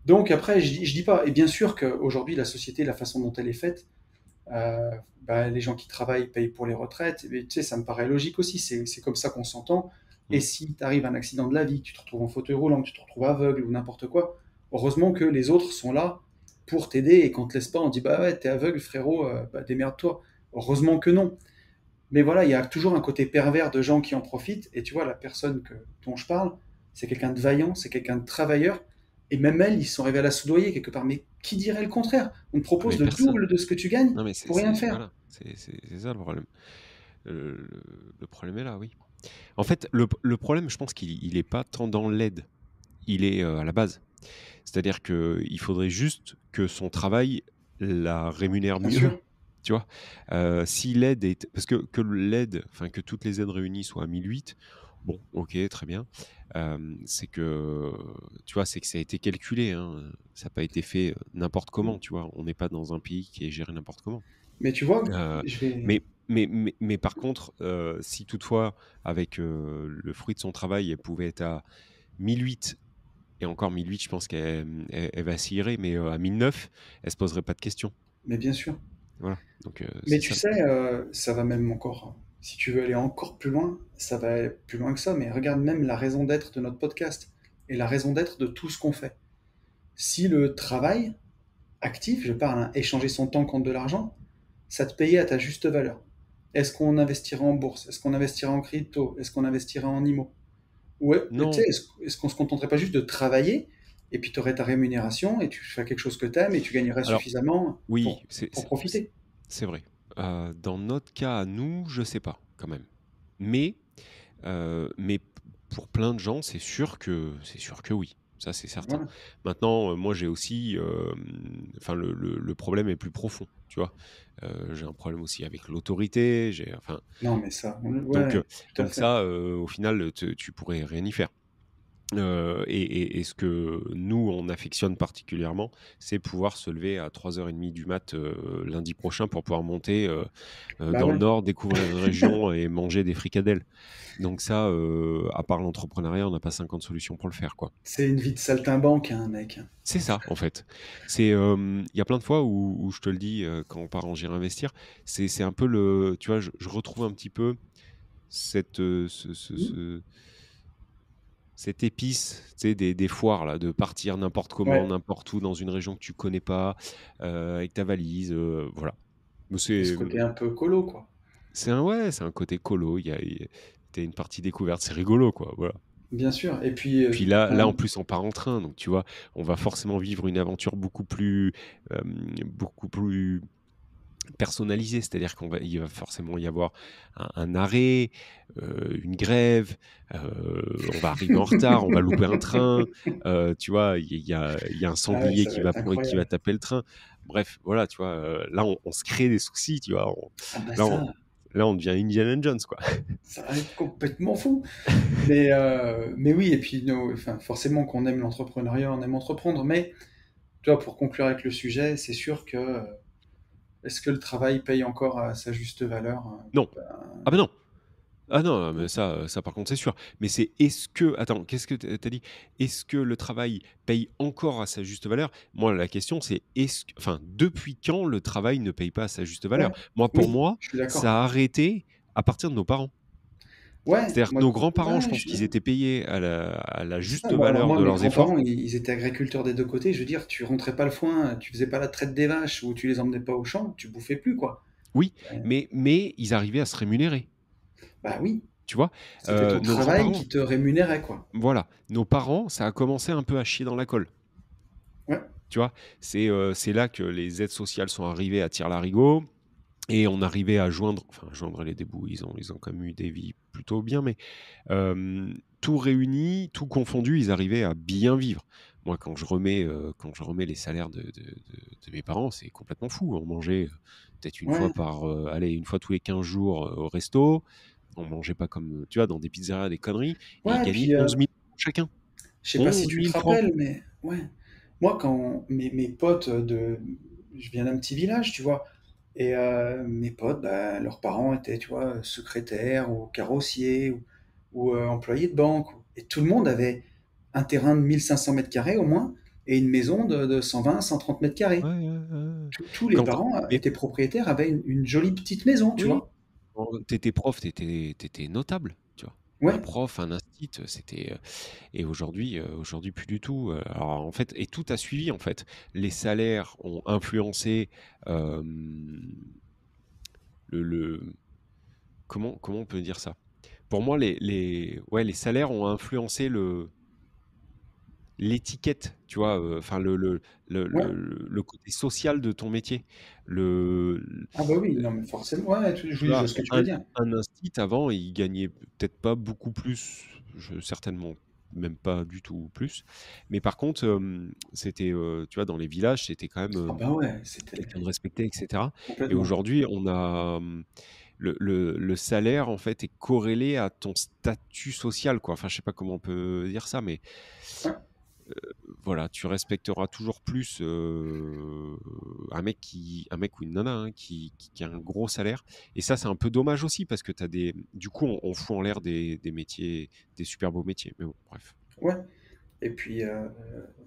Donc après, je dis pas, et bien sûr qu'aujourd'hui, la société, la façon dont elle est faite, euh, bah, les gens qui travaillent payent pour les retraites, et, tu sais, ça me paraît logique aussi, c'est comme ça qu'on s'entend. Et Mmh. si tu arrives à un accident de la vie, que tu te retrouves en fauteuil roulant, que tu te retrouves aveugle ou n'importe quoi, heureusement que les autres sont là pour t'aider et qu'on te laisse pas, on dit bah ouais, t'es aveugle frérot, bah, démerde-toi. Heureusement que non. Mais voilà, il y a toujours un côté pervers de gens qui en profitent. Et tu vois, la personne dont je parle, c'est quelqu'un de vaillant, c'est quelqu'un de travailleur. Et même elle, ils sont arrivés à la soudoyer quelque part. Mais qui dirait le contraire? On te Ah mais propose le personne. double de ce que tu gagnes Non mais pour rien faire. voilà, c'est ça le problème. Le problème est là, oui. En fait, le problème, je pense qu'il est pas tant dans l'aide, il est, à la base. C'est-à-dire qu'il faudrait juste que son travail la rémunère Bien mieux, sûr, tu vois? Si l'aide est parce que l'aide, enfin que toutes les aides réunies soient à 1 800, bon, OK, très bien. C'est que, tu vois, c'est que ça a été calculé, hein, ça n'a pas été fait, n'importe comment, tu vois? On n'est pas dans un pays qui est géré n'importe comment. mais tu vois, Heu, je vais. mais par contre, si toutefois avec, le fruit de son travail, elle pouvait être à 1 800 et encore 1 800, je pense qu'elle vacillerait, mais, à 1 900, elle se poserait pas de questions. Mais bien sûr. Voilà, donc, Mais c'est tu ça le sais, truc. ça va même encore. Si tu veux aller encore plus loin, ça va aller plus loin que ça. Mais regarde même la raison d'être de notre podcast et la raison d'être de tout ce qu'on fait. Si le travail actif, je parle, hein, échanger son temps contre de l'argent, ça te payait à ta juste valeur. Est-ce qu'on investirait en bourse? Est-ce qu'on investirait en crypto? Est-ce qu'on investirait en IMO? Ouais, tu sais, Non, est-ce qu'on se contenterait pas juste de travailler et puis tu aurais ta rémunération et tu fais quelque chose que tu aimes et tu gagnerais alors suffisamment oui, pour profiter? c'est vrai. Dans notre cas à nous, je sais pas quand même. Mais, mais pour plein de gens, c'est sûr que oui, ça c'est certain. Voilà. Maintenant, moi j'ai aussi, enfin le problème est plus profond, tu vois? J'ai un problème aussi avec l'autorité, j'ai enfin Non, mais ça, donc ouais, tout à fait. ça, au final, tu pourrais rien y faire. Et ce que nous, on affectionne particulièrement, c'est pouvoir se lever à 3h30 du mat, lundi prochain pour pouvoir monter, Bah dans le ouais, nord, découvrir une région et manger des fricadelles. Donc ça, à part l'entrepreneuriat, on n'a pas 50 solutions pour le faire, quoi. c'est une vie de saltimbanque, hein, mec. C'est ça, en fait. Il y a plein de fois où je te le dis, quand on part en J'irai investir, c'est un peu tu vois, je retrouve un petit peu cette, Hmm. cette épice, tu sais, des foires là, de partir n'importe comment, Ouais, n'importe où, dans une région que tu connais pas, avec ta valise, voilà. Mais et ce côté un peu colo, quoi. c'est un côté colo, tu une partie découverte, c'est rigolo, quoi, voilà. Bien sûr. Et puis, Puis là, en plus, on part en train, donc tu vois, on va forcément vivre une aventure beaucoup plus personnalisée. C'est-à-dire il va forcément y avoir un arrêt, une grève, on va arriver en retard, on va louper un train, tu vois? Il y a un ah ouais, sanglier ça qui va va être qui va incroyable. taper le train. Bref, voilà, tu vois? Là, on se crée des soucis, tu vois? Ah bah Là, on ça, là, on devient Indiana Jones, quoi. ça va être complètement fou. Mais oui, et puis enfin, forcément qu'on aime l'entrepreneuriat, on aime entreprendre. Mais tu vois, pour conclure avec le sujet, c'est sûr que est-ce que le travail paye encore à sa juste valeur? Non. Ben, Ah bah, non! Ah non, mais ça par contre c'est sûr. Mais c'est est-ce que attends, qu'est-ce que tu as dit? Est-ce que le travail paye encore à sa juste valeur? Moi, la question c'est enfin, depuis quand le travail ne paye pas à sa juste valeur? ouais, Moi, pour oui, moi, je suis d'accord. ça a arrêté à partir de nos parents. Ouais, C'est-à-dire que moi, nos grands-parents, je ouais, pense qu'ils étaient payés à la c'est ça. juste Alors valeur moi, de mes leurs efforts. grands-parents, ils étaient agriculteurs des deux côtés. Je veux dire, tu rentrais pas le foin, tu faisais pas la traite des vaches ou tu les emmenais pas au champ, tu bouffais plus, quoi. Oui, Euh, mais ils arrivaient à se rémunérer, Bah oui, tu vois? c'était ton Nos travail grands-parents qui te rémunérait, quoi. voilà, nos parents, ça a commencé un peu à chier dans la colle. Ouais, Tu vois? C'est là que les aides sociales sont arrivées à tire-larigot et on arrivait à joindre les 2 bouts. Ils ont quand même eu des vies plutôt bien, mais tout réuni, tout confondu, ils arrivaient à bien vivre. Moi, quand je remets les salaires de mes parents, c'est complètement fou. On mangeait, peut-être ouais, une fois tous les 15 jours, au resto. On mangeait pas comme, tu vois, dans des pizzerias, des conneries et ils ouais. gagnaient Puis 11 000 chacun. je sais pas si 11 tu te 000 francs. rappelles, mais ouais. Moi, quand mes potes je viens d'un petit village, tu vois, et mes potes, bah, leurs parents étaient, tu vois, secrétaires ou carrossiers ou employés de banque, et tout le monde avait un terrain de 1500 mètres carrés au moins, et une maison de 120, 130 mètres Ouais, carrés. ouais, ouais. Tous les Quand parents mais étaient propriétaires, avaient une jolie petite maison, tu oui, vois. quand tu étais prof, tu étais notable, tu vois? Un Ouais, prof, un instit, c'était, et aujourd'hui plus du tout, alors en fait et tout a suivi en fait. Les salaires ont influencé, hem, le comment on peut dire ça? Pour moi, les salaires ont influencé l'étiquette, tu vois? Enfin ouais. le côté social de ton métier. Le Ah bah oui, non mais forcément, ouais, Tu oui, je vois vois? ce que tu veux dire. Un instit avant, il gagnait peut-être pas beaucoup plus, certainement même pas du tout plus. Mais par contre, c'était, tu vois, dans les villages, c'était quand même, Ah bah ouais, c'était quelqu'un de respecté et cetera. Et complètement. aujourd'hui, on a, le salaire, en fait, est corrélé à ton statut social, quoi. Enfin, je sais pas comment on peut dire ça, mais Ouais, voilà, tu respecteras toujours plus, un mec ou une nana, hein, qui a un gros salaire. Et ça, c'est un peu dommage aussi parce que tu as des du coup, on fout en l'air des métiers, des super beaux métiers. Mais bon, bref. ouais. Et puis,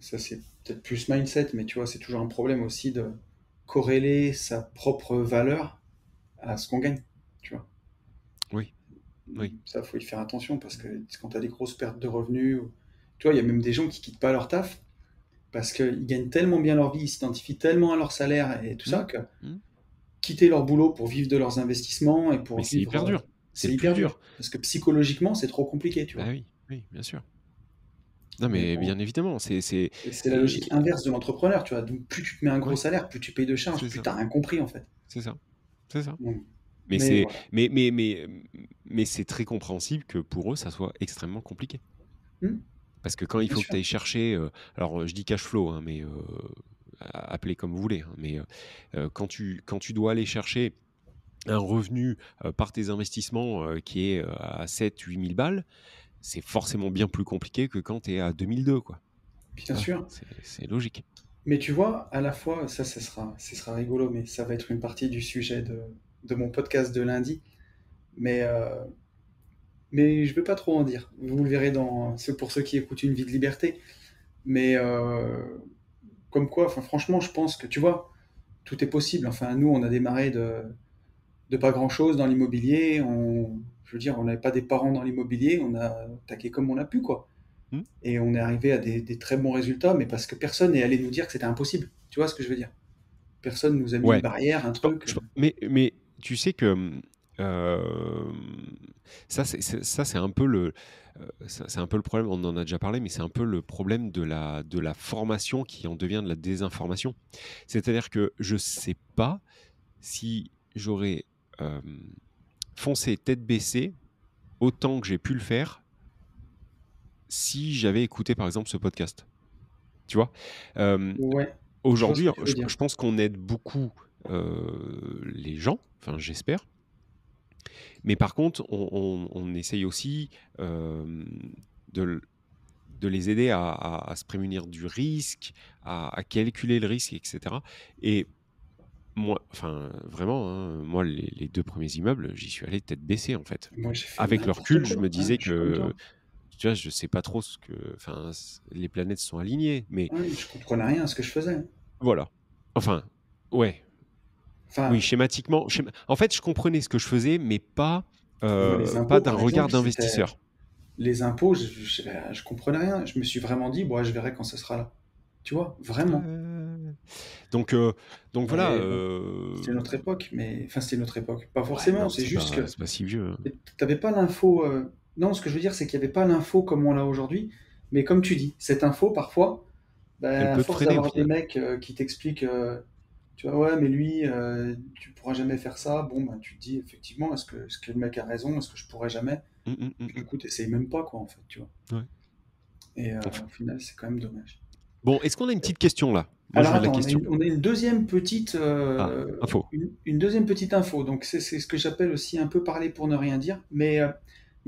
ça c'est peut-être plus mindset, mais tu vois, c'est toujours un problème aussi de corréler sa propre valeur à ce qu'on gagne, tu vois. Oui, oui. Ça, faut y faire attention parce que quand tu as des grosses pertes de revenus, tu vois, il y a même des gens qui quittent pas leur taf parce qu'ils gagnent tellement bien leur vie, ils s'identifient tellement à leur salaire et tout ça Mmh. que Mmh. quitter leur boulot pour vivre de leurs investissements et pour Mais c'est vivre, hyper dur. C'est c'est le plus hyper dur. dur. Parce que psychologiquement, c'est trop compliqué, tu Bah vois. oui, oui, bien sûr. Non, Mais mais bon, bien évidemment, c'est la logique et inverse de l'entrepreneur, tu vois. Donc, plus tu te mets un gros ouais, salaire, plus tu payes de charges, c'est plus ça, tu rien compris, en fait. c'est ça, c'est ça. Donc, Mais mais c'est voilà. mais c'est très compréhensible que pour eux, ça soit extrêmement compliqué. Hmm, Parce que quand il bien faut que tu sûr. ailles chercher, alors, je dis cash flow, hein, mais appelez comme vous voulez, hein, mais quand tu dois aller chercher un revenu, par tes investissements, qui est, à 7 000 - 8 000 balles, c'est forcément bien plus compliqué que quand tu es à 2 200, quoi. Bien Voilà, sûr. c'est logique. Mais tu vois, à la fois, ça sera rigolo, mais ça va être une partie du sujet de mon podcast de lundi. Mais, euh, mais je ne vais pas trop en dire. Vous le verrez pour ceux qui écoutent Une vie de liberté. Mais comme quoi, enfin, franchement, je pense que tu vois, tout est possible. Enfin, nous, on a démarré de pas grand-chose dans l'immobilier. Je veux dire, on n'avait pas des parents dans l'immobilier. On a taqué comme on a pu, quoi. Mmh. Et on est arrivé à des très bons résultats, mais parce que personne n'est allé nous dire que c'était impossible. Tu vois ce que je veux dire? Personne nous a mis une Ouais. barrière, un truc. Mais tu sais que, ça c'est un peu c'est un peu le problème, on en a déjà parlé, mais c'est un peu le problème de la formation qui en devient de la désinformation. C'est-à-dire que je sais pas si j'aurais, hem, foncé tête baissée autant que j'ai pu le faire si j'avais écouté, par exemple, ce podcast. Tu vois? Hem, Ouais, je vois ce Aujourd'hui, que tu veux dire. je pense qu'on aide beaucoup, les gens, enfin j'espère. Mais par contre, on essaye aussi, de l de les aider à se prémunir du risque, à calculer le risque et cetera. Et moi, enfin, vraiment, hein, moi, les 2 premiers immeubles, j'y suis allé tête baissée, en fait. Moi, j'ai fait Avec le n'importe recul, je quoi. me Ouais, disais je suis comme que, toi. tu vois, je sais pas trop ce que enfin, les planètes se sont alignées, mais Ouais, je comprenais rien à ce que je faisais. voilà. Enfin, ouais, oui, Enfin, en fait, je comprenais ce que je faisais, mais moi, les pas impôts, d'un par regard exemple, c'était d'investisseur. les impôts, je comprenais rien. Je me suis vraiment dit, bon, je verrai quand ce sera là. Tu vois, Ouais, vraiment. ouais, ouais, ouais. Donc, voilà, Mais bon, c'était notre époque, mais enfin, c'était notre époque. Pas ouais, forcément, non, c'est juste que c'est pas si vieux, hein. t'avais pas l'info. Non, ce que je veux dire, c'est qu'il n'y avait pas l'info comme on l'a aujourd'hui. Mais comme tu dis, cette info, parfois, Elle bah, à peut te force freiner au d'avoir des final. mecs qui t'expliquent, tu vois, ouais, mais lui, tu pourras jamais faire ça. Bon, bah, tu te dis, effectivement, est-ce que le mec a raison? Est-ce que je pourrais jamais? Mmh, mmh, mmh, Puis mmh. écoute, essaye même pas, quoi, en fait, tu vois. Ouais. Et Enf au final, c'est quand même dommage. Bon, est-ce qu'on a une petite question là? Moi, je Alors veux de la attends, question. on a une deuxième petite, Ah, info. une deuxième petite info. Donc c'est ce que j'appelle aussi un peu parler pour ne rien dire. Mais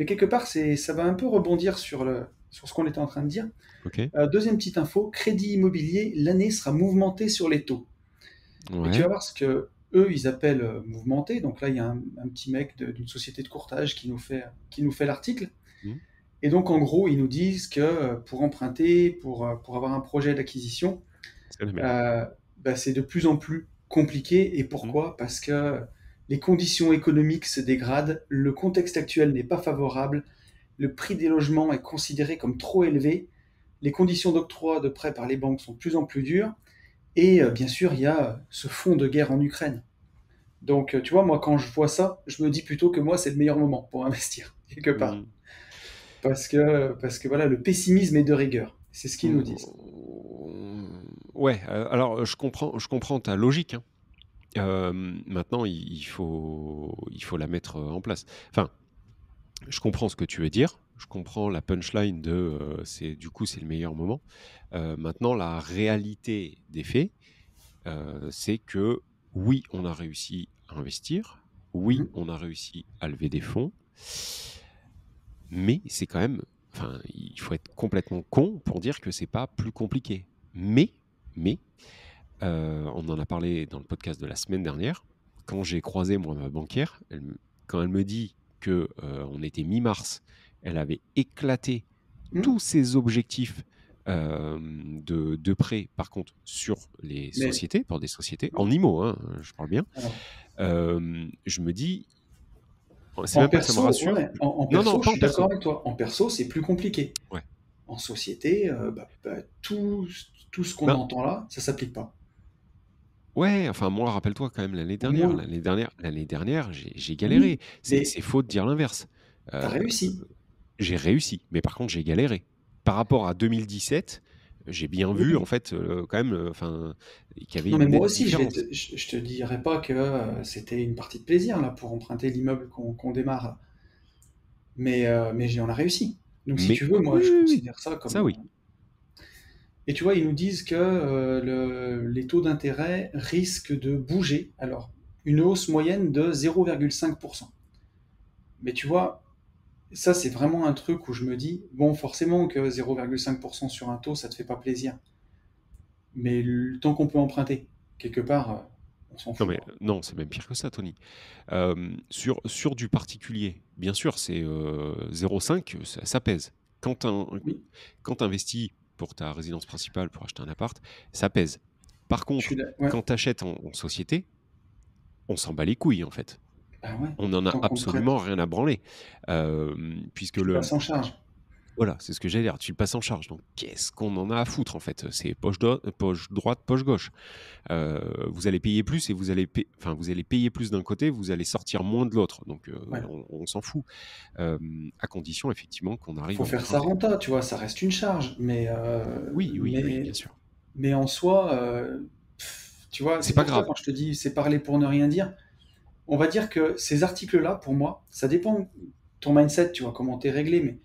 quelque part, ça va un peu rebondir sur ce qu'on était en train de dire. OK. Deuxième petite info, crédit immobilier, l'année sera mouvementée sur les taux. Et tu vas Ouais. voir ce que eux, ils appellent mouvementé. Donc là, il y a un petit mec d'une société de courtage qui nous fait l'article. Mmh. Et donc, en gros, ils nous disent que pour emprunter, pour avoir un projet d'acquisition, C'est la merde. euh, bah, c'est de plus en plus compliqué. Et Mmh. pourquoi? Parce que les conditions économiques se dégradent, le contexte actuel n'est pas favorable, le prix des logements est considéré comme trop élevé, les conditions d'octroi de prêts par les banques sont de plus en plus dures, et bien sûr, il y a ce fond de guerre en Ukraine. Donc, tu vois, moi, quand je vois ça, je me dis plutôt que moi, c'est le meilleur moment pour investir, quelque part. Mmh. Parce que voilà, le pessimisme est de rigueur. C'est ce qu'ils nous disent. Ouais, alors je comprends ta logique, hein. Maintenant il faut la mettre, en place. Enfin, je comprends ce que tu veux dire, je comprends la punchline de, c'est le meilleur moment. Maintenant la réalité des faits, c'est que oui, on a réussi à investir, oui, Mhm. on a réussi à lever des fonds, mais c'est quand même, enfin, il faut être complètement con pour dire que c'est pas plus compliqué. Mais, on en a parlé dans le podcast de la semaine dernière. Quand j'ai croisé moi ma banquière, quand elle me dit que on était mi-mars, elle avait éclaté Mhm. tous ses objectifs de prêt, par contre, sur les Mais, sociétés, pour des sociétés, ouais. en IMO, hein, je parle bien. Alors, Je me dis, c'est en même pas que ça me perso, rassure. ouais, en Non, non, perso, je pas en suis d'accord perso. avec toi. En perso, c'est plus compliqué. Ouais. En société, tout ce qu'on Ben, entend là, ça s'applique pas. ouais, enfin moi, rappelle-toi quand même l'année Au dernière. moins, L'année dernière, j'ai galéré. oui, C'est mais c'est faux de dire l'inverse. t'as Heu, réussi. j'ai réussi, mais par contre j'ai galéré. Par rapport à 2017, j'ai bien vu en Oui. fait, quand même, enfin, qu'il y avait Non, mais une moi nette aussi, différence. je te dirais pas que c'était une partie de plaisir là pour emprunter l'immeuble qu'on démarre là. Mais on a réussi. Donc si Mais tu veux, moi oui, je oui, oui, considère ça comme. ça oui. Et tu vois, ils nous disent que les taux d'intérêt risquent de bouger. Alors, une hausse moyenne de 0,5%. Mais tu vois, ça c'est vraiment un truc où je me dis, bon, forcément que 0,5% sur un taux, ça te fait pas plaisir. Mais le temps qu'on peut emprunter, quelque part, on s'en Non fout, mais quoi. non, c'est même pire que ça, Tony. Sur du particulier, bien sûr, c'est 0,5, ça pèse. Quand un Oui, quand tu investis pour ta résidence principale, pour acheter un appart, ça pèse. Par je suis contre, là. Ouais, quand tu achètes en société, on s'en bat les couilles, en fait. bah ouais, On en a tant qu'on te prête, absolument rien à branler. Puisque tu le passes en charge. voilà, c'est ce que j'allais dire, tu le passes en charge. Donc qu'est-ce qu'on en a à foutre, en fait? C'est poche droite, poche gauche. Vous allez payer plus et vous allez payer plus d'un côté, vous allez sortir moins de l'autre. Donc Ouais. on s'en fout. À condition effectivement qu'on arrive Faut à faire sa emprunter. renta, tu vois, ça reste une charge. Mais, Oui, oui, oui, bien mais, sûr. mais en soi, tu vois, C'est c'est pas pour ça grave. quand je te dis c'est parler pour ne rien dire. On va dire que ces articles-là, pour moi, ça dépend de ton mindset, tu vois, comment t'es réglé, mais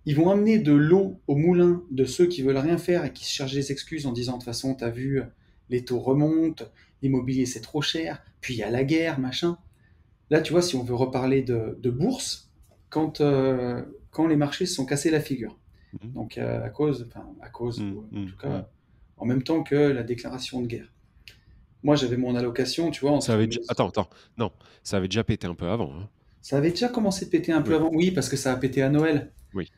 ils vont amener de l'eau au moulin de ceux qui veulent rien faire et qui se cherchent des excuses en disant de toute façon, t'as vu, les taux remontent, l'immobilier c'est trop cher, puis il y a la guerre, machin. Là, tu vois, si on veut reparler de bourse, quand les marchés se sont cassés la figure, Mmh. donc à cause, Mmh, ou en mmh, tout mmh. cas, en même temps que la déclaration de guerre. Moi, j'avais mon allocation, tu vois, Ça entre avait mes. déjà attends, attends, non, ça avait déjà pété un peu avant, hein. Ça avait déjà commencé de péter un peu Oui, avant, oui, parce que ça a pété à Noël. oui.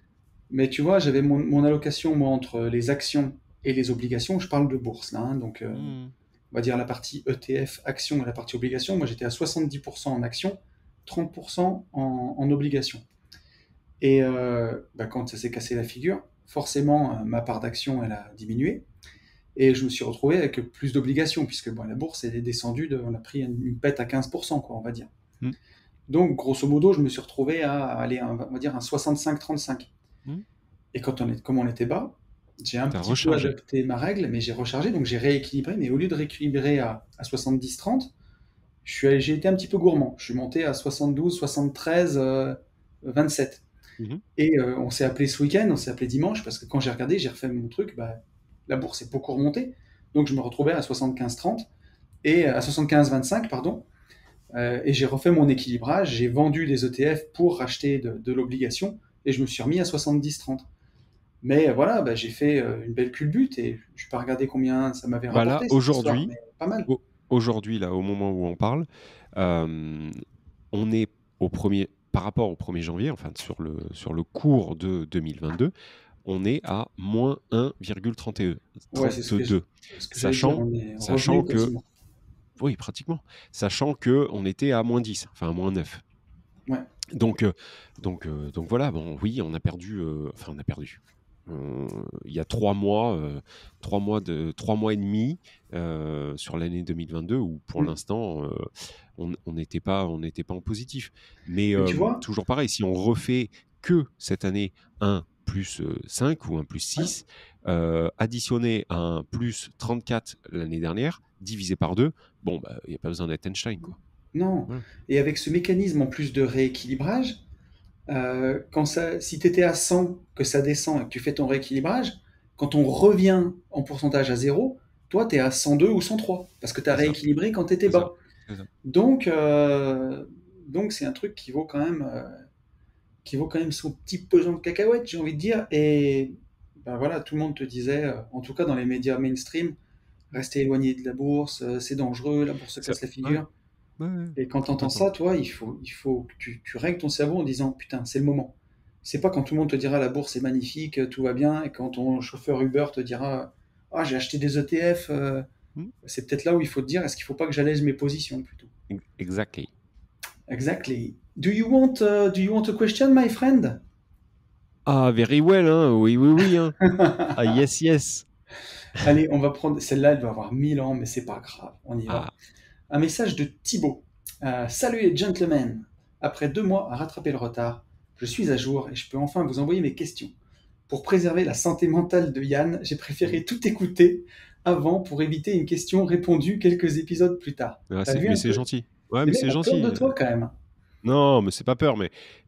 Mais tu vois, j'avais mon allocation, moi, entre les actions et les obligations. Je parle de bourse, là, hein, donc Mmh. on va dire la partie ETF, actions et la partie obligations. Moi, j'étais à 70% en actions, 30% en obligations. Et bah, quand ça s'est cassé la figure, forcément, ma part d'action, elle a diminué. Et je me suis retrouvé avec plus d'obligations, puisque bon, la bourse, elle est descendue, on a pris une pète à 15%, quoi, on va dire. Mmh. Donc, grosso modo, je me suis retrouvé à aller, on va dire, un 65-35. Mmh. Et comme on était bas, j'ai un Tu petit peu rechargé. adapté ma règle, mais j'ai rechargé, donc j'ai rééquilibré. Mais au lieu de rééquilibrer à 70-30, j'ai été un petit peu gourmand. Je suis monté à 72, 73, 27. Mmh. Et on s'est appelé ce week-end, on s'est appelé dimanche, parce que quand j'ai regardé, j'ai refait mon truc, bah, la bourse est beaucoup remontée. Donc je me retrouvais à 75-30, et à 75-25, pardon. Et j'ai refait mon équilibrage, j'ai vendu des ETF pour racheter de l'obligation, et je me suis remis à 70-30. Mais voilà, bah, j'ai fait une belle culbute, et je n'ai pas regardé combien ça m'avait Bah là, rapporté cette histoire, mais pas mal. aujourd'hui, là, au moment où on parle, hem, on est au premier. par rapport au 1er janvier, enfin sur le cours de 2022, on est à moins 1,32. Ouais, c'est ce que j'allais dire, on est revenu Sachant que, quasiment. oui, pratiquement, sachant qu'on était à moins 10, enfin à moins 9. Ouais. Donc voilà, bon, oui, on a perdu. Il y a 3 mois, 3 mois et demi sur l'année 2022 où pour l'instant on n'était pas en positif. Mais Mais tu vois, toujours pareil, si on refait que cette année un plus 5 ou un plus 6, additionné à un plus 34 l'année dernière, divisé par 2, bon, bah, il n'y a pas besoin d'être Einstein, quoi. non. Voilà. Et avec ce mécanisme en plus de rééquilibrage, si tu étais à 100, que ça descend et que tu fais ton rééquilibrage, quand on revient en pourcentage à 0, toi, tu es à 102 ou 103, parce que tu as C'est ça, rééquilibré quand tu étais c'est ça, bas. c'est ça. Donc c'est un truc qui vaut quand même son petit pesant de cacahuètes, j'ai envie de dire. Et ben voilà, tout le monde te disait, en tout cas dans les médias mainstream, restez éloigné de la bourse, c'est dangereux, la bourse se Ça casse la ouais, figure. ouais, ouais, Et quand tu entends complètement. ça, toi, il faut que tu règles ton cerveau en disant putain, c'est le moment. C'est pas quand tout le monde te dira la bourse est magnifique, tout va bien, et quand ton chauffeur Uber te dira ah, j'ai acheté des ETF, Mmh. c'est peut-être là où il faut te dire est-ce qu'il faut pas que j'allège mes positions plutôt. Exactly. Exactly. Do you want a question, my friend? Ah, very well, hein. Oui, oui, oui, hein. Ah, yes, yes. Allez, on va prendre celle-là, elle doit avoir 1000 ans, mais c'est pas grave, on y va. Ah, Un message de Thibaut. Salut les gentlemen. Après 2 mois à rattraper le retard, je suis à jour et je peux enfin vous envoyer mes questions. Pour préserver la santé mentale de Yann, j'ai mmh. préféré tout écouter avant pour éviter une question répondue quelques épisodes plus tard. Ah, T'as vu mais un c'est peu? gentil. Ouais, Les mais mecs c'est ont peur gentil. de toi quand même. Non, mais c'est pas peur,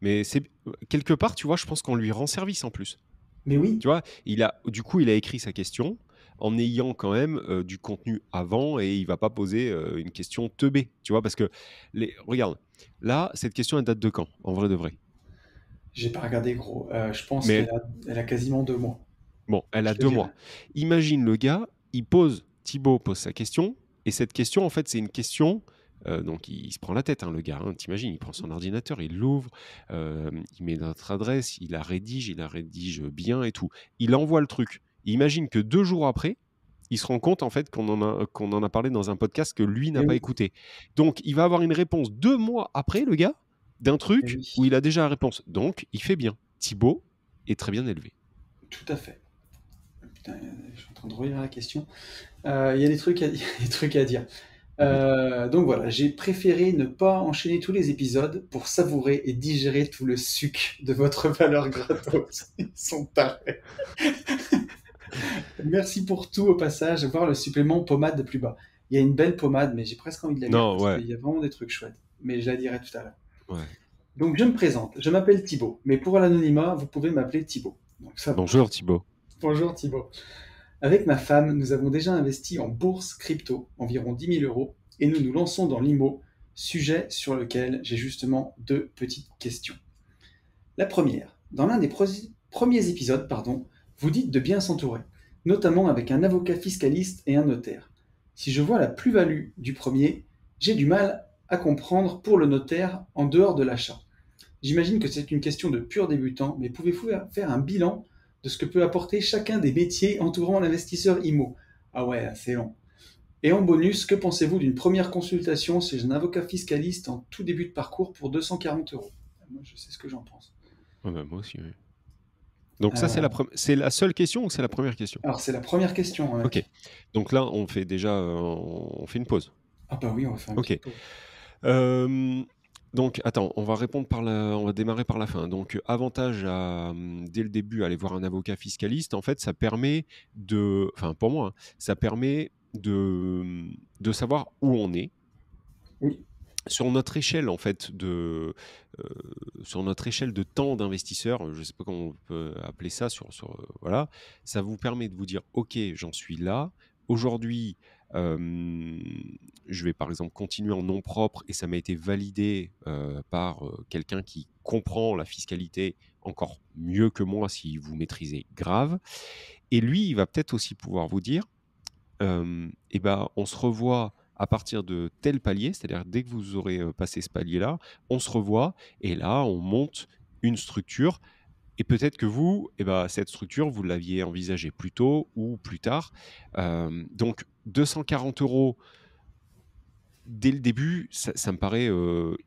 mais c'est quelque part, tu vois, je pense qu'on lui rend service en plus. Mais oui, Tu vois, il a écrit sa question en ayant quand même du contenu avant et il va pas poser une question teubée, tu vois, parce que regarde, là, cette question elle date de quand, en vrai de vrai? j'ai pas regardé gros. Je pense Mais qu'elle a quasiment 2 mois. bon, elle a Je te 2 dirais. mois. Imagine le gars, Thibaut pose sa question, et cette question, en fait, c'est une question, donc il se prend la tête, hein, le gars, hein, tu il prend son ordinateur, il l'ouvre, il met notre adresse, il la rédige bien et tout. Il envoie le truc. Imagine que 2 jours après, il se rend compte, en fait, qu'on en a parlé dans un podcast que lui n'a Et pas oui, écouté. Donc il va avoir une réponse 2 mois après, le gars, d'un et truc où oui, il a déjà la réponse. Donc il fait bien. Thibaut est très bien élevé. tout à fait. Putain, je suis en train de relire la question. Il y a des trucs des trucs à dire. Mmh. Donc voilà, j'ai préféré ne pas enchaîner tous les épisodes pour savourer et digérer tout le suc de votre valeur gratos. Ils sont tarés. Merci pour tout au passage. Voir le supplément pommade de plus bas. Il y a une belle pommade, mais j'ai presque envie de la lire Non, parce ouais, qu'il y a vraiment des trucs chouettes. Mais je la dirai tout à l'heure. ouais. Donc je me présente. Je m'appelle Thibaut, mais pour l'anonymat, vous pouvez m'appeler Thibaut. Donc ça va. Bonjour Thibaut. Bonjour Thibaut. Avec ma femme, nous avons déjà investi en bourse crypto, environ 10 000 euros, et nous nous lançons dans l'IMO, sujet sur lequel j'ai justement 2 petites questions. La première, dans l'un des premiers épisodes, vous dites de bien s'entourer, notamment avec un avocat fiscaliste et un notaire. Si je vois la plus-value du premier, j'ai du mal à comprendre pour le notaire en dehors de l'achat. J'imagine que c'est une question de pur débutant, mais pouvez-vous faire un bilan de ce que peut apporter chacun des métiers entourant l'investisseur IMO? Ah ouais, c'est long. Et en bonus, que pensez-vous d'une première consultation chez un avocat fiscaliste en tout début de parcours pour 240 euros? Moi, je sais ce que j'en pense. Ouais, bah, moi aussi, oui. Donc ça, Euh, c'est la seule question ou c'est la première question? alors, c'est la première question, hein, Ok. mec. Donc là, on fait une pause. Ah bah oui, on va faire une Ok. petite pause. Donc attends, on va démarrer par la fin. Donc avantage dès le début, aller voir un avocat fiscaliste. En fait, ça permet enfin pour moi, hein, ça permet de savoir où on est Oui, sur notre échelle en fait sur notre échelle de temps d'investisseur, je ne sais pas comment on peut appeler ça, voilà, ça vous permet de vous dire, ok, j'en suis là. Aujourd'hui, je vais par exemple continuer en nom propre et ça m'a été validé par quelqu'un qui comprend la fiscalité encore mieux que moi si vous maîtrisez grave. Et lui, il va peut-être aussi pouvoir vous dire, eh ben, on se revoit à partir de tel palier, c'est-à-dire dès que vous aurez passé ce palier-là, on se revoit et là, on monte une structure. Et peut-être que vous, eh ben, cette structure, vous l'aviez envisagée plus tôt ou plus tard. Donc, 240 euros dès le début, ça me paraît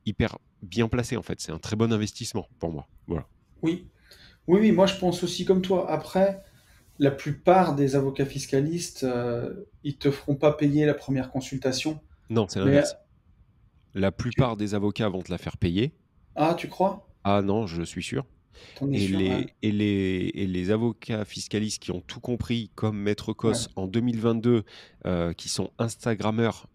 hyper bien placé en fait. C'est un très bon investissement pour moi. Voilà. Oui, oui, oui, moi je pense aussi comme toi. Après, la plupart des avocats fiscalistes, ils te feront pas payer la première consultation. Non, c'est Mais l'inverse. La tu... plupart des avocats vont te la faire payer. Ah, tu crois? Ah non, je suis sûr. T'en es Et sûr? Ouais. les avocats fiscalistes qui ont tout compris, comme Maître Ouais. Cos en 2022, qui sont Instagrammeurs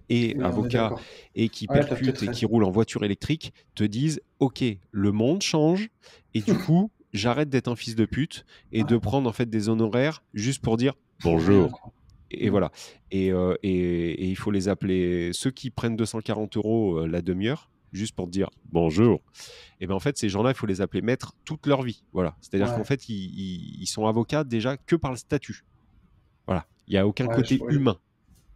et Oui, on est avocats d'accord. et qui Ouais, t'as peut-être percutent et qui raison. roulent en voiture électrique, te disent ok, le monde change et du coup, j'arrête d'être un fils de pute et de Ouais, prendre en fait des honoraires juste pour dire pour rien, bonjour. quoi. Et Mm. voilà. Et il faut les appeler ceux qui prennent 240 euros la demi-heure, juste pour te dire bonjour. Et ben en fait, ces gens-là, il faut les appeler maîtres toute leur vie. Voilà. C'est-à-dire qu'en Ouais, fait, ils sont avocats déjà que par le statut. Voilà. Il n'y a aucun ouais, côté humain.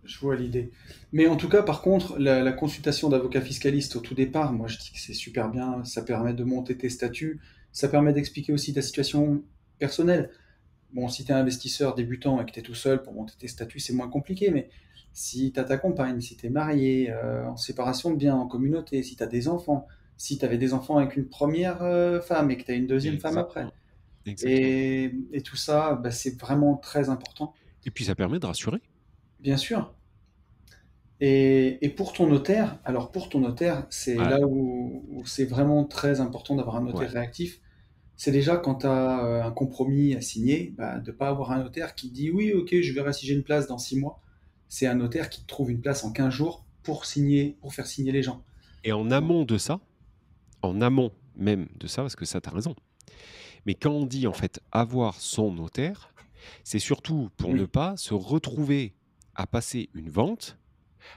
je vois l'idée. Mais en tout cas, par contre, la consultation d'avocat fiscaliste au tout départ, moi je dis que c'est super bien. Ça permet de monter tes statuts. Ça permet d'expliquer aussi ta situation personnelle. Bon, si tu es investisseur débutant et que tu es tout seul pour monter tes statuts, c'est moins compliqué, mais si tu as ta compagne, si tu es marié, en séparation de biens, en communauté, si tu as des enfants, si tu avais des enfants avec une première femme et que tu as une deuxième femme après, Exactement. Exactement. et tout ça, bah, c'est vraiment très important. Et puis ça permet de rassurer. Bien sûr. Et pour ton notaire, alors pour ton notaire, c'est Ah, là où c'est vraiment très important d'avoir un ouais. notaire réactif. C'est déjà quand tu as un compromis à signer, bah, de ne pas avoir un notaire qui dit oui, ok, je verrai si j'ai une place dans 6 mois. C'est un notaire qui te trouve une place en 15 jours pour signer, pour faire signer les gens. Et en amont de ça, en amont même de ça, parce que ça, tu as raison. Mais quand on dit en fait avoir son notaire, c'est surtout pour ne Oui, pas se retrouver à passer une vente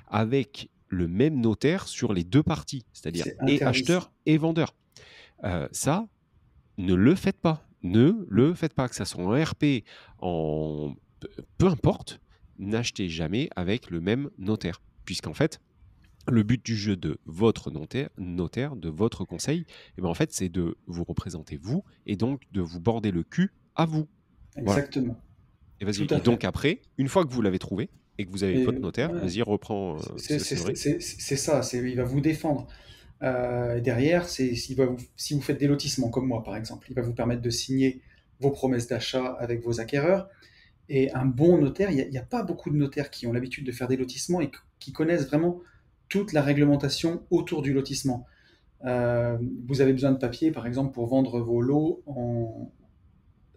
avec le même notaire sur les deux parties, c'est-à-dire c'est et interdit ça. acheteur et vendeur. Ça, ne le faites pas. Ne le faites pas. Que ça soit en RP, en peu importe, n'achetez jamais avec le même notaire. Puisqu'en fait, le but du jeu de votre notaire de votre conseil, eh ben en fait, c'est de vous représenter vous et donc de vous border le cul à vous. Voilà. Exactement. Et vas-y. Tout à Et donc fait. après, une fois que vous l'avez trouvé et que vous avez Et votre notaire, ouais, vas-y, reprends ce vrai. c'est ça, il va vous défendre. Derrière, si vous faites des lotissements comme moi, par exemple, il va vous permettre de signer vos promesses d'achat avec vos acquéreurs. Et un bon notaire, il n'y a pas beaucoup de notaires qui ont l'habitude de faire des lotissements et qui connaissent vraiment toute la réglementation autour du lotissement. Vous avez besoin de papier, par exemple, pour vendre vos lots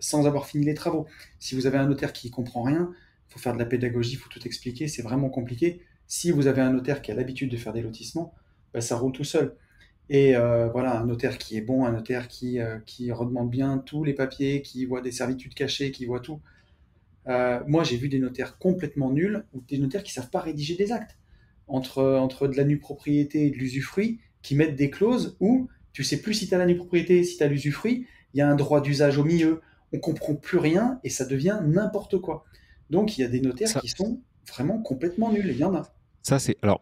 sans avoir fini les travaux. Si vous avez un notaire qui ne comprend rien, il faut faire de la pédagogie, il faut tout expliquer, c'est vraiment compliqué. Si vous avez un notaire qui a l'habitude de faire des lotissements, bah, ça roule tout seul. Et voilà, un notaire qui est bon, un notaire qui redemande bien tous les papiers, qui voit des servitudes cachées, qui voit tout. Moi, j'ai vu des notaires complètement nuls ou des notaires qui savent pas rédiger des actes. Entre de la nue propriété et de l'usufruit, qui mettent des clauses où tu sais plus si tu as la nue propriété, si tu as l'usufruit, il y a un droit d'usage au milieu, on comprend plus rien et ça devient n'importe quoi. Donc il y a des notaires Ça, qui sont vraiment complètement nuls, il y en a. Ça, c'est. Alors,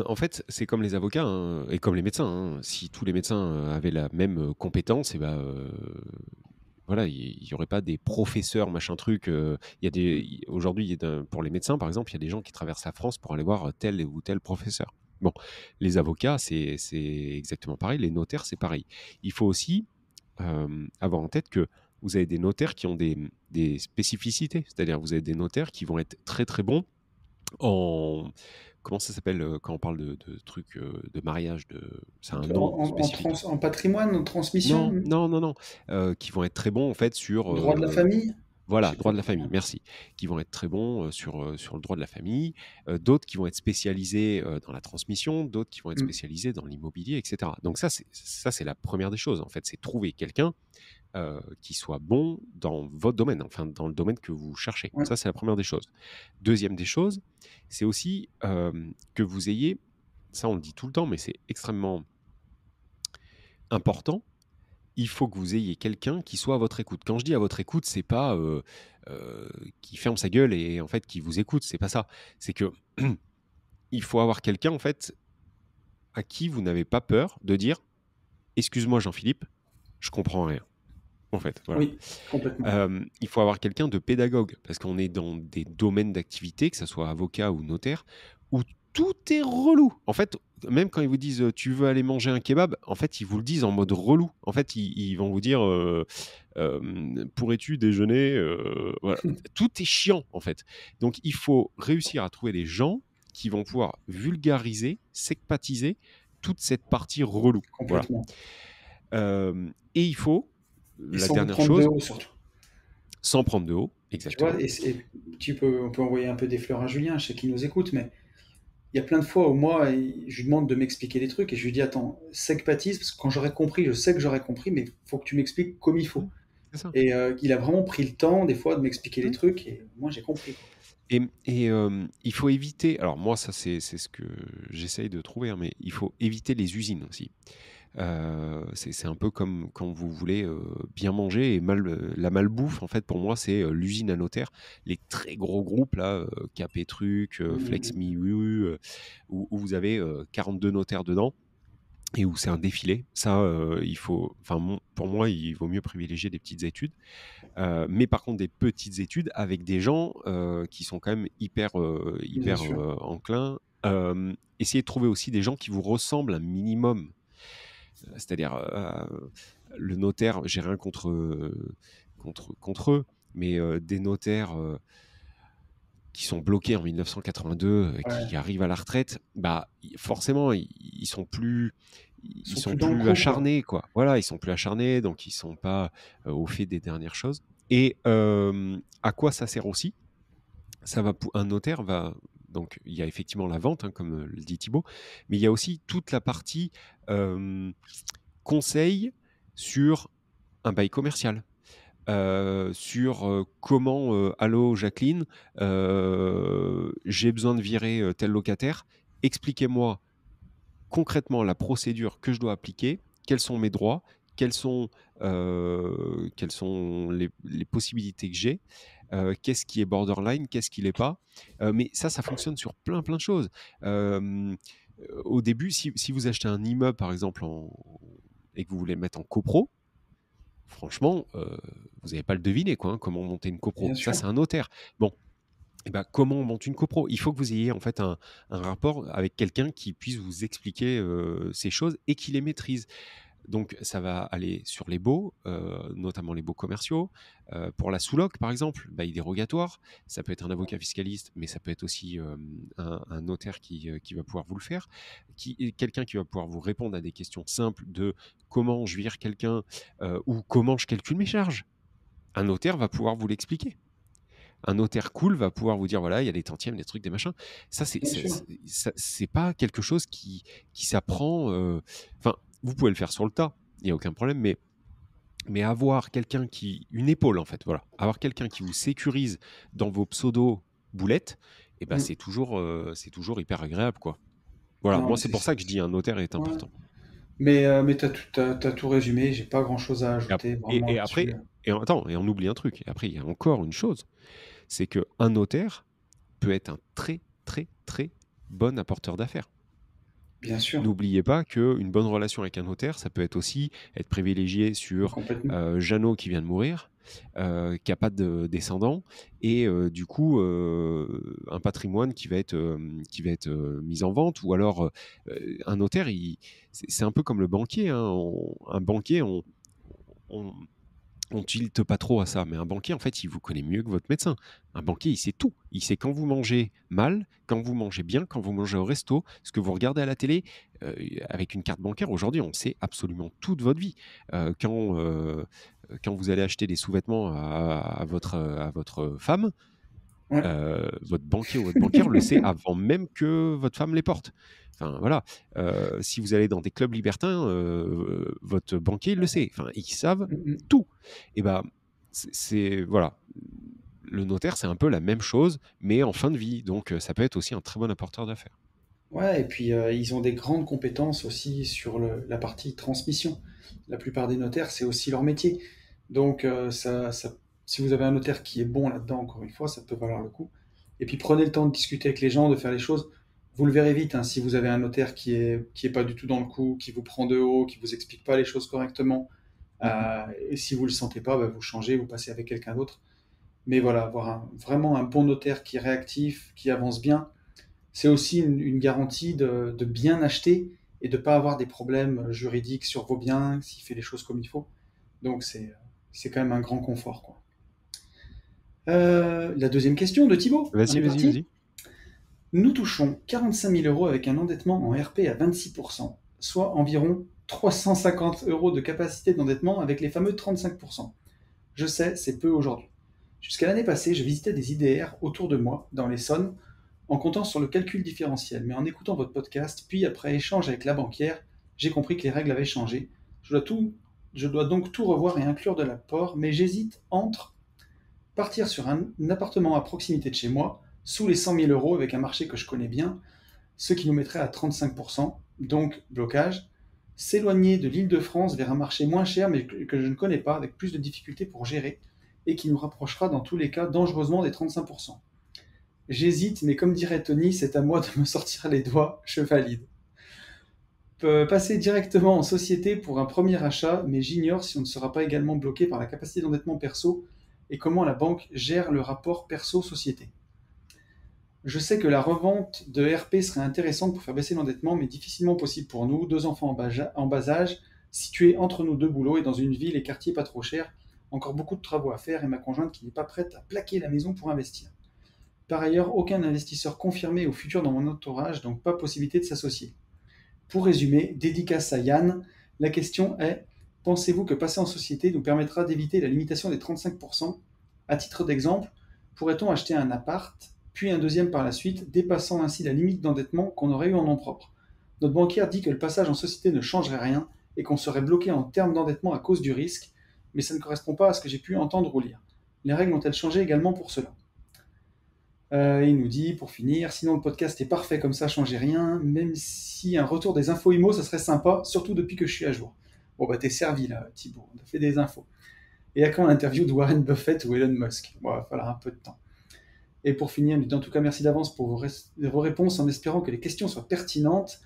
en fait, c'est comme les avocats hein, et comme les médecins. Hein. Si tous les médecins avaient la même compétence, et ben, voilà, il n'y aurait pas des professeurs, machin truc. Il y a aujourd'hui, pour les médecins, par exemple, il y a des gens qui traversent la France pour aller voir tel ou tel professeur. Bon, les avocats, c'est exactement pareil. Les notaires, c'est pareil. Il faut aussi avoir en tête que vous avez des notaires qui ont des spécificités. C'est-à-dire, vous avez des notaires qui vont être très très bons en comment ça s'appelle quand on parle de trucs de mariage c'est un nom spécifique. En patrimoine, en transmission, Non, non, non, non, qui vont être très bons en fait sur droit de la famille, je voilà, sais droit plus. de la famille, merci. Qui vont être très bons sur le droit de la famille, d'autres qui vont être spécialisés dans la transmission, d'autres qui vont être Mm. spécialisés dans l'immobilier, etc. Donc ça c'est la première des choses en fait, c'est trouver quelqu'un qui soit bon dans votre domaine, enfin dans le domaine que vous cherchez. Ouais. Ça, c'est la première des choses. Deuxième des choses, c'est aussi que vous ayez, ça on le dit tout le temps, mais c'est extrêmement important, il faut que vous ayez quelqu'un qui soit à votre écoute. Quand je dis à votre écoute, c'est pas qui ferme sa gueule et en fait qui vous écoute, c'est pas ça. C'est que il faut avoir quelqu'un, en fait, à qui vous n'avez pas peur de dire: «Excuse-moi Jean-Philippe, je comprends rien». En fait, voilà. Oui, complètement. Il faut avoir quelqu'un de pédagogue parce qu'on est dans des domaines d'activité, que ça soit avocat ou notaire, où tout est relou. En fait, même quand ils vous disent, «Tu veux aller manger un kebab?» en fait, ils vous le disent en mode relou. En fait, ils vont vous dire, «Pourrais-tu déjeuner?» voilà. Tout est chiant, en fait. Donc il faut réussir à trouver des gens qui vont pouvoir vulgariser, secpatiser toute cette partie relou. Voilà. Complètement. Et il faut, Et la sans vous dernière prendre de chose, haut surtout. sans prendre de haut, Tu vois? exactement. On peut envoyer un peu des fleurs à Julien, je sais qu'il nous écoute, mais il y a plein de fois où moi, je lui demande de m'expliquer des trucs et je lui dis: «Attends, secpatise, parce que quand j'aurai compris, je sais que j'aurai compris, mais il faut que tu m'expliques comme il Mmh, faut». c'est ça. Et il a vraiment pris le temps, des fois, de m'expliquer les Mmh. trucs et moi, j'ai compris, quoi. Il faut éviter, alors moi ça c'est ce que j'essaye de trouver, hein, mais il faut éviter les usines aussi. C'est un peu comme quand vous voulez, bien manger et la malbouffe en fait pour moi c'est, l'usine à notaire. Les très gros groupes là, KP Truc, Mmh mh, Flex mmh. MeWe, où vous avez, 42 notaires dedans. Et où c'est un défilé. Ça, il faut, enfin, pour moi, il vaut mieux privilégier des petites études. Mais par contre, des petites études avec des gens qui sont quand même Bien hyper sûr. enclins. Essayez de trouver aussi des gens qui vous ressemblent un minimum. C'est-à-dire, le notaire, j'ai rien contre eux, mais des notaires qui sont bloqués en 1982, qui Ouais. arrivent à la retraite, bah, forcément, Ils ils sont sont plus dans le plus coup, quoi. acharnés, quoi. Voilà, ils sont plus acharnés, donc ils sont pas au fait des dernières choses. Et à quoi ça sert aussi? Un notaire va, donc il y a effectivement la vente, hein, comme le dit Thibaut, mais il y a aussi toute la partie euh, conseil sur un bail commercial, sur comment, allô Jacqueline, j'ai besoin de virer tel locataire. Expliquez-moi concrètement la procédure que je dois appliquer, quels sont mes droits, quelles sont les possibilités que j'ai, qu'est-ce qui est borderline, qu'est-ce qui l'est pas. Mais ça fonctionne sur plein de choses. Euh, Au début, si vous achetez un immeuble, par exemple, et que vous voulez le mettre en copro, franchement, vous n'allez pas le deviner, quoi, hein, comment monter une copro. Bien Ça, sûr. c'est un notaire. Bon, et ben, comment on monte une copro? Il faut que vous ayez en fait un rapport avec quelqu'un qui puisse vous expliquer ces choses et qui les maîtrise. Donc, ça va aller sur les baux, notamment les baux commerciaux. Pour la sous-loc, par exemple, bail dérogatoire, ça peut être un avocat fiscaliste, mais ça peut être aussi un notaire qui va pouvoir vous le faire. Quelqu'un qui va pouvoir vous répondre à des questions simples de comment je vire quelqu'un ou comment je calcule mes charges. Un notaire va pouvoir vous l'expliquer. Un notaire cool va pouvoir vous dire voilà, il y a des tantièmes, des trucs, des machins. Ça, Bien sûr. c'est pas quelque chose qui s'apprend. Enfin, vous pouvez le faire sur le tas, il n'y a aucun problème, mais avoir quelqu'un une épaule en fait, voilà, avoir quelqu'un qui vous sécurise dans vos pseudo boulettes, et ben Mmh. c'est toujours hyper agréable quoi. Voilà, Non, moi mais c'est pour ça que je dis un notaire est ouais. important. Mais tu tout résumé, j'ai pas grand-chose à Et, ap- ajouter vraiment et après, là-dessus. et on oublie un truc. Et après, il y a encore une chose, c'est que un notaire peut être un très bon apporteur d'affaires. Bien sûr, N'oubliez pas qu'une bonne relation avec un notaire, ça peut être aussi être privilégié sur complètement. Jeannot qui vient de mourir, qui n'a pas de descendants, et du coup, un patrimoine qui va être mis en vente, ou alors un notaire, c'est un peu comme le banquier, hein. Un banquier, on, on tilte pas trop à ça, mais un banquier, en fait, il vous connaît mieux que votre médecin. Un banquier, il sait tout. Il sait quand vous mangez mal, quand vous mangez bien, quand vous mangez au resto, ce que vous regardez à la télé. Euh, Avec une carte bancaire, aujourd'hui, on sait absolument tout de votre vie. Quand vous allez acheter des sous-vêtements à votre femme, Ouais. votre banquier ou votre banquière le sait avant même que votre femme les porte. Enfin, voilà. Si vous allez dans des clubs libertins, votre banquier il le sait. Enfin, ils savent Mmh mh. tout. Et ben, voilà. Le notaire, c'est un peu la même chose, mais en fin de vie. Donc, ça peut être aussi un très bon apporteur d'affaires. Ouais et puis, ils ont des grandes compétences aussi sur la partie transmission. La plupart des notaires, c'est aussi leur métier. Donc, si vous avez un notaire qui est bon là-dedans, encore une fois, ça peut valoir le coup. Et puis prenez le temps de discuter avec les gens, de faire les choses. Vous le verrez vite, hein, si vous avez un notaire qui est pas du tout dans le coup, qui vous prend de haut, qui vous explique pas les choses correctement, et si vous le sentez pas, bah, vous changez, vous passez avec quelqu'un d'autre. Mais voilà, avoir vraiment un bon notaire qui est réactif, qui avance bien, c'est aussi une garantie de bien acheter et de pas avoir des problèmes juridiques sur vos biens, s'il fait les choses comme il faut. Donc c'est quand même un grand confort, quoi. La deuxième question de Thibaut, on Vas-y, est vas-y, parti? vas-y. Nous touchons 45 000 euros avec un endettement en RP à 26%, soit environ 350 euros de capacité d'endettement avec les fameux 35%. Je sais, c'est peu aujourd'hui. Jusqu'à l'année passée, je visitais des IDR autour de moi, dans l'Essonne, en comptant sur le calcul différentiel. Mais en écoutant votre podcast, puis après échange avec la banquière, j'ai compris que les règles avaient changé. Je dois donc tout revoir et inclure de l'apport, mais j'hésite entre partir sur un appartement à proximité de chez moi, sous les 100 000 euros avec un marché que je connais bien, ce qui nous mettrait à 35%, donc blocage, s'éloigner de l'Île-de-France vers un marché moins cher mais que je ne connais pas, avec plus de difficultés pour gérer, et qui nous rapprochera dans tous les cas dangereusement des 35%. J'hésite, mais comme dirait Tony, c'est à moi de me sortir les doigts, je valide. Passer directement en société pour un premier achat, mais j'ignore si on ne sera pas également bloqué par la capacité d'endettement perso et comment la banque gère le rapport perso-société. Je sais que la revente de RP serait intéressante pour faire baisser l'endettement, mais difficilement possible pour nous, deux enfants en bas âge, situés entre nous deux boulots et dans une ville et quartier pas trop cher, encore beaucoup de travaux à faire et ma conjointe qui n'est pas prête à plaquer la maison pour investir. Par ailleurs, aucun investisseur confirmé ou futur dans mon entourage, donc pas possibilité de s'associer. Pour résumer, dédicace à Yann, la question est, pensez-vous que passer en société nous permettra d'éviter la limitation des 35%? À titre d'exemple, pourrait-on acheter un appart, puis un deuxième par la suite, dépassant ainsi la limite d'endettement qu'on aurait eu en nom propre? Notre banquière dit que le passage en société ne changerait rien et qu'on serait bloqué en termes d'endettement à cause du risque, mais ça ne correspond pas à ce que j'ai pu entendre ou lire. Les règles ont-elles changé également pour cela? Il nous dit, pour finir, sinon le podcast est parfait comme ça, changez rien, même si un retour des infos IMO, ça serait sympa, surtout depuis que je suis à jour. Bon bah t'es servi là, Thibaut, on a fait des infos. Et à quand l'interview de Warren Buffett ou Elon Musk? Bon, il va falloir un peu de temps. Et pour finir, il nous dit en tout cas merci d'avance pour vos réponses en espérant que les questions soient pertinentes.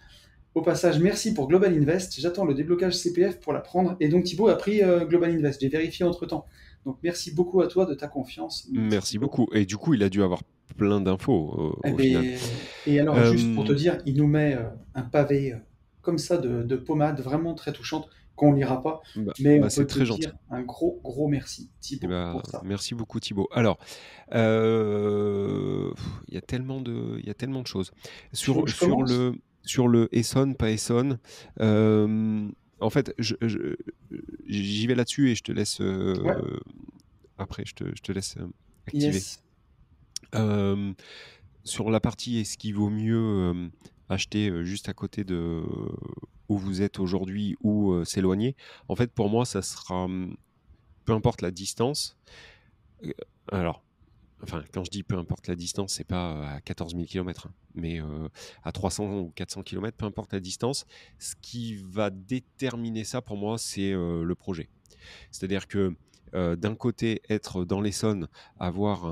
Au passage, merci pour Global Invest, j'attends le déblocage CPF pour la prendre. Et donc Thibaut a pris Global Invest, j'ai vérifié entre temps. Donc merci beaucoup à toi de ta confiance. Merci beaucoup. Et du coup, il a dû avoir plein d'infos Eh au final. ben, et alors, juste pour te Euh, dire, il nous met un pavé comme ça de pommade vraiment très touchante qu'on lira pas, mais on c'est peut te très dire gentil. un gros, gros merci, Eh Thibaut, ben, pour ça. merci beaucoup Thibaut. Alors, il y a tellement de choses. Tu veux que Sur, je sur commence? le, sur le Essonne, pas Essonne, en fait, j'y vais là-dessus et je te laisse, Ouais, après, je te laisse activer. yes. Euh, Sur la partie est-ce qu'il vaut mieux acheter juste à côté de où vous êtes aujourd'hui ou s'éloigner, en fait, pour moi, ça sera, peu importe la distance. euh, alors, enfin, quand je dis peu importe la distance, c'est pas à 14 000 km, mais à 300 ou 400 km, peu importe la distance, ce qui va déterminer ça pour moi, c'est le projet. C'est-à-dire que d'un côté, être dans l'Essonne, avoir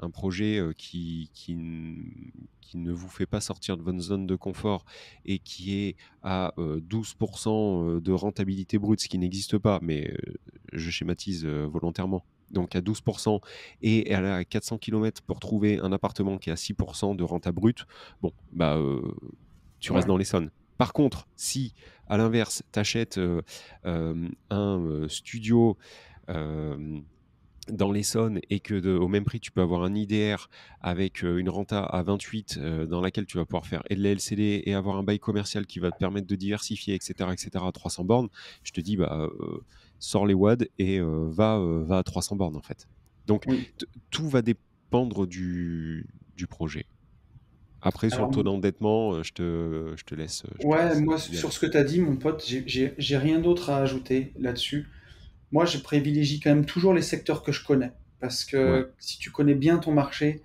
un projet qui ne vous fait pas sortir de votre zone de confort et qui est à 12% de rentabilité brute, ce qui n'existe pas, mais je schématise volontairement. Donc à 12% et à 400 km pour trouver un appartement qui est à 6% de renta brute, bon, bah, tu restes Ouais. dans l'Essonne. Par contre, si à l'inverse, tu achètes un studio euh, dans l'Essonne et que au même prix, tu peux avoir un IDR avec une renta à 28 dans laquelle tu vas pouvoir faire et de la LCD et avoir un bail commercial qui va te permettre de diversifier, etc., à 300 bornes, je te dis, bah, sors les WAD et va à 300 bornes en fait. Donc, Oui. tout va dépendre du projet. Après, sur le Alors, taux d'endettement, je te laisse, ouais, moi, y sur aller. ce que tu as dit, mon pote, j'ai rien d'autre à ajouter là-dessus. Moi, je privilégie quand même toujours les secteurs que je connais. Parce Ouais. que si tu connais bien ton marché,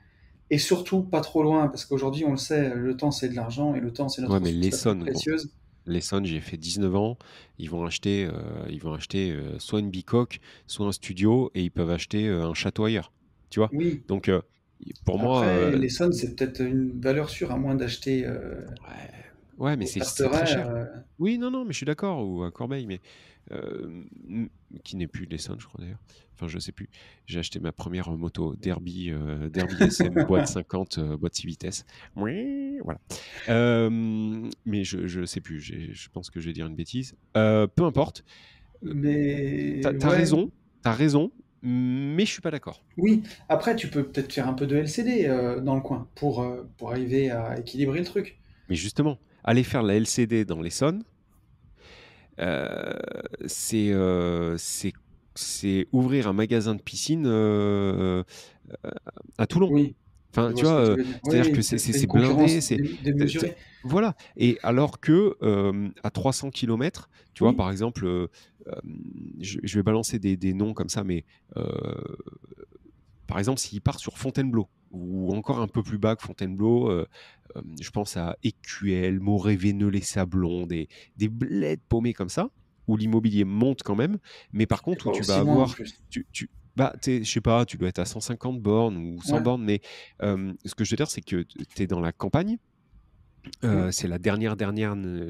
et surtout pas trop loin, parce qu'aujourd'hui, on le sait, le temps c'est de l'argent, et le temps c'est notre Ouais, mais ressource la plus l'Essonne, gros. précieuse. L'Essonne, j'ai fait 19 ans. Ils vont acheter soit une bicoque, soit un studio, et ils peuvent acheter un château ailleurs. Tu vois? Oui, Donc, Pour moi, Après, l'Essonne, c'est peut-être une valeur sûre, à moins d'acheter ouais, ouais, mais au c'est très Carteret. cher. Oui, non, non, mais je suis d'accord, ou à Corbeil, mais qui n'est plus l'Essonne, je crois d'ailleurs. Enfin, je sais plus. J'ai acheté ma première moto Derby SM, boîte 50, boîte 6 vitesses. Oui, voilà. Mais je sais plus. Je pense que je vais dire une bêtise. Peu importe. Euh, Mais t'as ouais, raison, t'as raison, mais je suis pas d'accord. oui. Après, tu peux peut-être faire un peu de LCD dans le coin pour arriver à équilibrer le truc. Mais justement, aller faire la LCD dans l'Essonne, euh, c'est euh, c'est c'est ouvrir un magasin de piscine à Toulon. Oui, je Enfin, vois tu ce vois, que tu veux dire. Oui, c'est-à-dire que oui, c'est une blindé, concurrence démesurée. voilà. Et alors que à 300 kilomètres, tu vois, Oui, par exemple, je vais balancer des noms comme ça, mais euh, par exemple, s'il part sur Fontainebleau, ou encore un peu plus bas que Fontainebleau, je pense à Écuelle, Moret-Veineux, les Sablons, des bleds paumés comme ça, où l'immobilier monte quand même, mais par c'est contre où pas tu vas aussi loin en avoir, plus. bah, je sais pas, tu dois être à 150 bornes ou 100 Ouais. bornes, mais ce que je veux dire, c'est que tu es dans la campagne, Mm. c'est la dernière,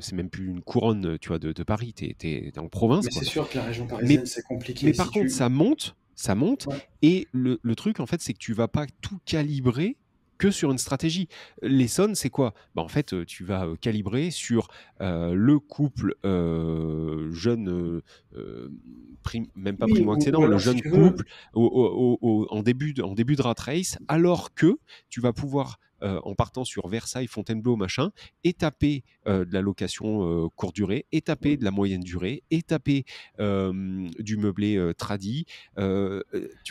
c'est même plus une couronne, tu vois, de Paris, t'es en province, Mais quoi. c'est sûr que la région Mais, parisienne, c'est compliqué. mais Si par contre, tu... ça monte, Ouais. et le truc, en fait, c'est que tu vas pas tout calibrer que sur une stratégie. L'Essonne, c'est quoi? Bah, en fait, tu vas calibrer sur le couple jeune, même pas Oui, ou primo-accédant, le alors si jeune tu veux, couple en début de rat-race, alors que tu vas pouvoir, en partant sur Versailles, Fontainebleau, machin, étaper de la location courte durée, étaper oui. de la moyenne durée, étaper du meublé tradi, tu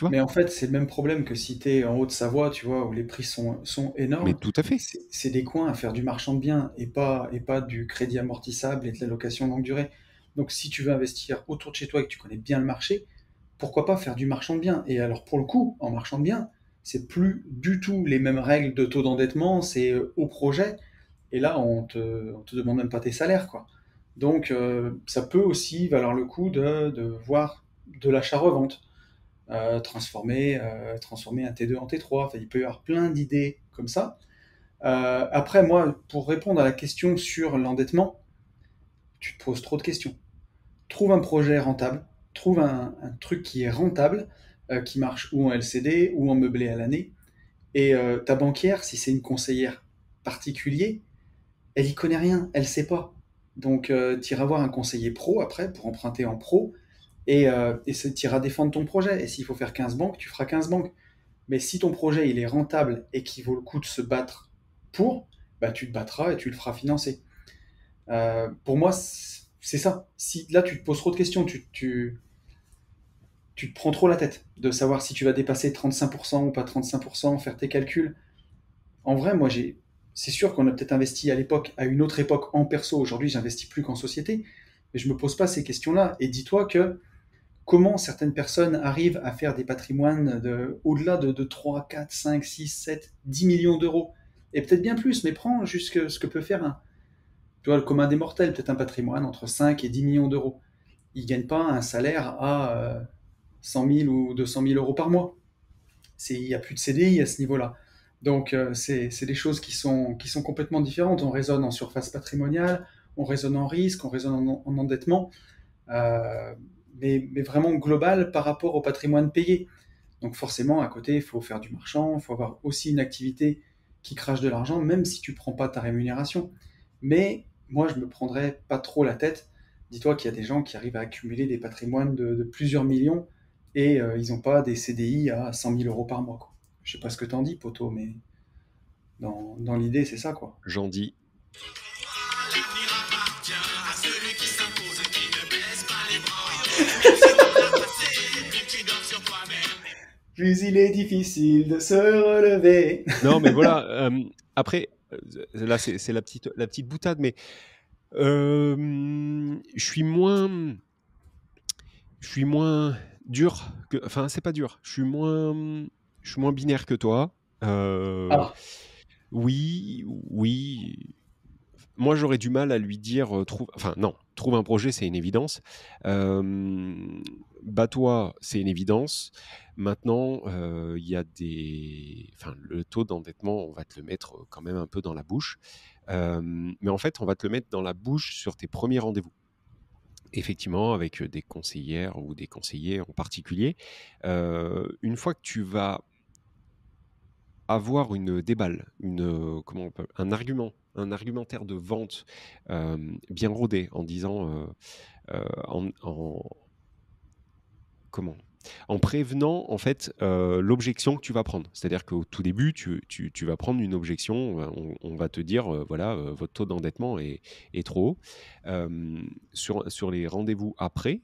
vois? Mais en fait, c'est le même problème que si tu es en Haute-Savoie, tu vois, où les prix sont Mais énormes. tout à fait. C'est des coins à faire du marchand de biens et pas du crédit amortissable et de la location longue durée. Donc si tu veux investir autour de chez toi et que tu connais bien le marché, pourquoi pas faire du marchand de biens? Et alors pour le coup, en marchand de biens, c'est plus du tout les mêmes règles de taux d'endettement, c'est au projet. Et là, on te demande même pas tes salaires, quoi. Donc ça peut aussi valoir le coup de voir de l'achat-revente transformer un T2 en T3. Enfin, il peut y avoir plein d'idées comme ça. Après, moi, pour répondre à la question sur l'endettement, tu te poses trop de questions. Trouve un projet rentable, trouve un truc qui est rentable, qui marche ou en LCD ou en meublé à l'année. Et ta banquière, si c'est une conseillère particulière, elle y connaît rien, elle sait pas. Donc, tu iras voir un conseiller pro après pour emprunter en pro et tu iras défendre ton projet. Et s'il faut faire 15 banques, tu feras 15 banques. Mais si ton projet il est rentable et qu'il vaut le coup de se battre pour, bah, tu te battras et tu le feras financer. Pour moi, c'est ça. Si là tu te poses trop de questions, tu te prends trop la tête de savoir si tu vas dépasser 35% ou pas 35%, faire tes calculs. En vrai, c'est sûr qu'on a peut-être investi à l'époque, à une autre époque en perso. Aujourd'hui, j'investis plus qu'en société, mais je me pose pas ces questions-là. Et dis-toi que comment certaines personnes arrivent à faire des patrimoines au-delà de 3, 4, 5, 6, 7, 10 millions d'euros. Et peut-être bien plus, mais prends juste ce que peut faire tu vois, le commun des mortels, peut-être un patrimoine entre 5 et 10 millions d'euros. Ils ne gagnent pas un salaire à 100 000 ou 200 000 euros par mois. Il n'y a plus de CDI à ce niveau-là. Donc, c'est des choses qui sont complètement différentes. On raisonne en surface patrimoniale, on raisonne en risque, on raisonne en endettement, euh, mais vraiment global par rapport au patrimoine payé. Donc forcément, à côté, il faut faire du marchand, il faut avoir aussi une activité qui crache de l'argent, même si tu ne prends pas ta rémunération. Mais moi, je ne me prendrais pas trop la tête. Dis-toi qu'il y a des gens qui arrivent à accumuler des patrimoines de plusieurs millions et ils n'ont pas des CDI à 100 000 euros par mois, quoi. Je sais pas ce que t'en dis, poto, mais dans l'idée, c'est ça, quoi. J'en dis. Plus il est difficile de se relever. Non, mais voilà. Après, là, c'est la petite boutade, mais je suis moins dur que. Enfin, c'est pas dur. Je suis moins binaire que toi. Euh, Ah, oui, oui. moi, j'aurais du mal à lui dire, enfin non, trouve un projet, c'est une évidence. Bats-toi, c'est une évidence. Maintenant, il y a enfin, le taux d'endettement, on va te le mettre quand même un peu dans la bouche. Mais en fait, on va te le mettre dans la bouche sur tes premiers rendez-vous. Effectivement, avec des conseillères ou des conseillers en particulier. Une fois que tu vas avoir une déballe, un argumentaire de vente bien rodé en disant, en comment? En prévenant en fait l'objection que tu vas prendre. C'est-à-dire qu'au tout début, tu vas prendre une objection, on va te dire, voilà, votre taux d'endettement est trop haut. Sur les rendez-vous après,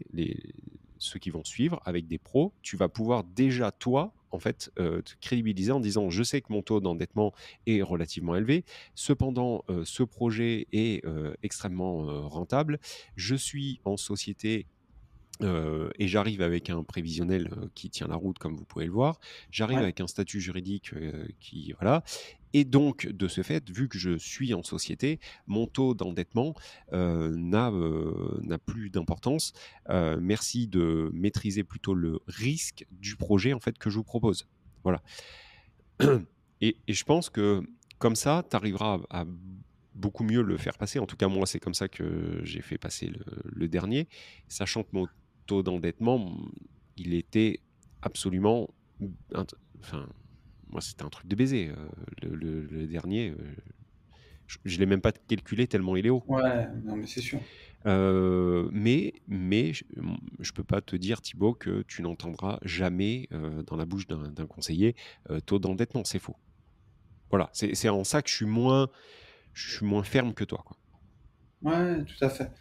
ceux qui vont suivre avec des pros, tu vas pouvoir déjà, toi, en fait, te crédibiliser en disant: «Je sais que mon taux d'endettement est relativement élevé. Cependant, ce projet est extrêmement rentable. Je suis en société et j'arrive avec un prévisionnel qui tient la route, comme vous pouvez le voir. J'arrive Ouais. avec un statut juridique qui, voilà. Et donc, de ce fait, vu que je suis en société, mon taux d'endettement n'a plus d'importance. Merci de maîtriser plutôt le risque du projet en fait que je vous propose. Voilà. Et je pense que comme ça, tu arriveras à beaucoup mieux le faire passer. En tout cas, moi, c'est comme ça que j'ai fait passer le dernier, sachant que mon taux d'endettement, il était absolument, enfin, moi, c'était un truc de baiser. Le dernier, je l'ai même pas calculé tellement il est haut. Ouais, non, mais c'est sûr. Mais je peux pas te dire, Thibaut, que tu n'entendras jamais dans la bouche d'un conseiller taux d'endettement. C'est faux. Voilà, c'est en ça que je suis moins ferme que toi, quoi. Ouais, tout à fait.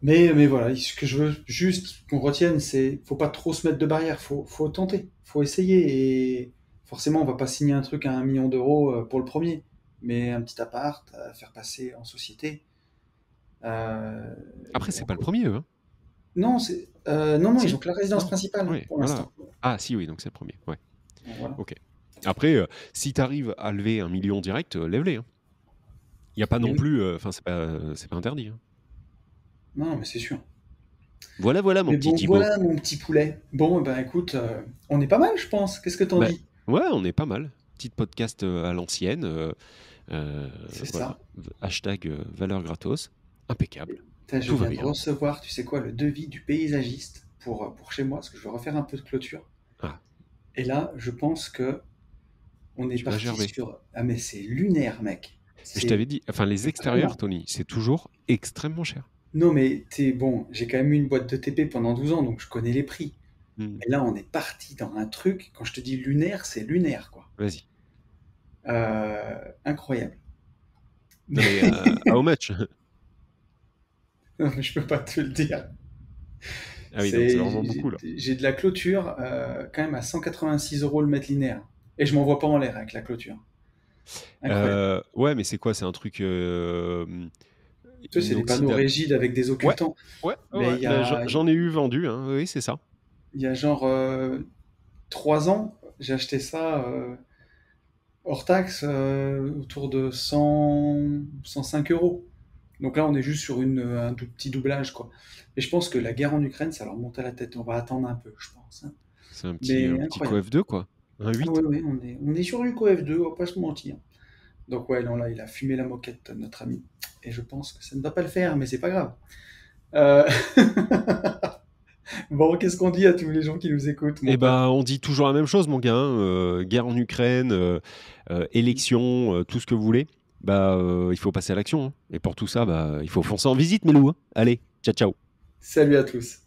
Mais voilà, ce que je veux juste qu'on retienne, c'est faut pas trop se mettre de barrière, faut tenter, faut essayer. Et forcément, on va pas signer un truc à 1 million d'euros pour le premier, mais un petit appart à faire passer en société. Euh, Après, c'est pas le donc, premier, eux, hein? non, non, ils ont Si? que la résidence Non? principale Oui, pour voilà. l'instant. Ah si, oui, donc c'est le premier. Ouais, Donc, voilà. OK. Après, si tu arrives à lever 1 million direct, lève-les, hein. Il y a pas Mais non oui, plus, enfin, c'est pas interdit, hein. non, mais c'est sûr. Voilà, voilà, mon Mais petit bon, Thibaut. voilà mon petit poulet. Bon, ben écoute, on est pas mal, je pense. Qu'est-ce que t'en Bah, dis? ouais, on est pas mal. Petit podcast, à l'ancienne, C'est voilà. ça. Hashtag, valeur gratos. Impeccable. Putain, je Tout va viens de bien. recevoir, tu sais quoi, le devis du paysagiste pour chez moi, parce que je veux refaire un peu de clôture. Ah, Et là, je pense que on est tu vas parti gerber. sur... Ah mais c'est lunaire, mec. Mais je t'avais C'est dit, enfin, les extérieurs, vraiment... Tony, c'est toujours extrêmement cher. Non mais t'es bon, j'ai quand même eu une boîte de TP pendant 12 ans, donc je connais les prix. Mmh. Mais là, on est parti dans un truc, quand je te dis lunaire, c'est lunaire, quoi. Vas-y. Incroyable. Non mais, how much? Non, mais je peux pas te le dire. Ah oui, donc c'est vraiment J'ai beaucoup, là. j'ai de la clôture quand même à 186 € le mètre linéaire. Et je m'envoie pas en l'air avec la clôture. Incroyable. Ouais, mais c'est quoi? C'est un truc, Tu sais, c'est des panneaux inoxydable? rigides avec des Ouais, occultants. ouais, ouais, Mais ouais, bah, j'en ai eu vendu, hein, oui, c'est ça. il y a genre 3 ans, j'ai acheté ça hors taxe autour de 105 €. Donc là, on est juste sur un tout petit doublage, quoi. Et je pense que la guerre en Ukraine, ça leur monte à la tête. On va attendre un peu, je pense, hein. C'est un Mais petit incroyable. cof 2 quoi, un Ah oui, 8. oui, on est sur du CoF2, on va pas se mentir. Donc ouais, non, là, il a fumé la moquette, notre ami. Et je pense que ça ne va pas le faire, mais c'est pas grave. Euh, Bon, qu'est-ce qu'on dit à tous les gens qui nous écoutent, mon Et pote? ben, on dit toujours la même chose, mon gars, hein, guerre en Ukraine, élections, tout ce que vous voulez. Bah, il faut passer à l'action, hein. Et pour tout ça, bah, il faut foncer en visite, mes loups, hein. Allez, ciao, ciao. Salut à tous.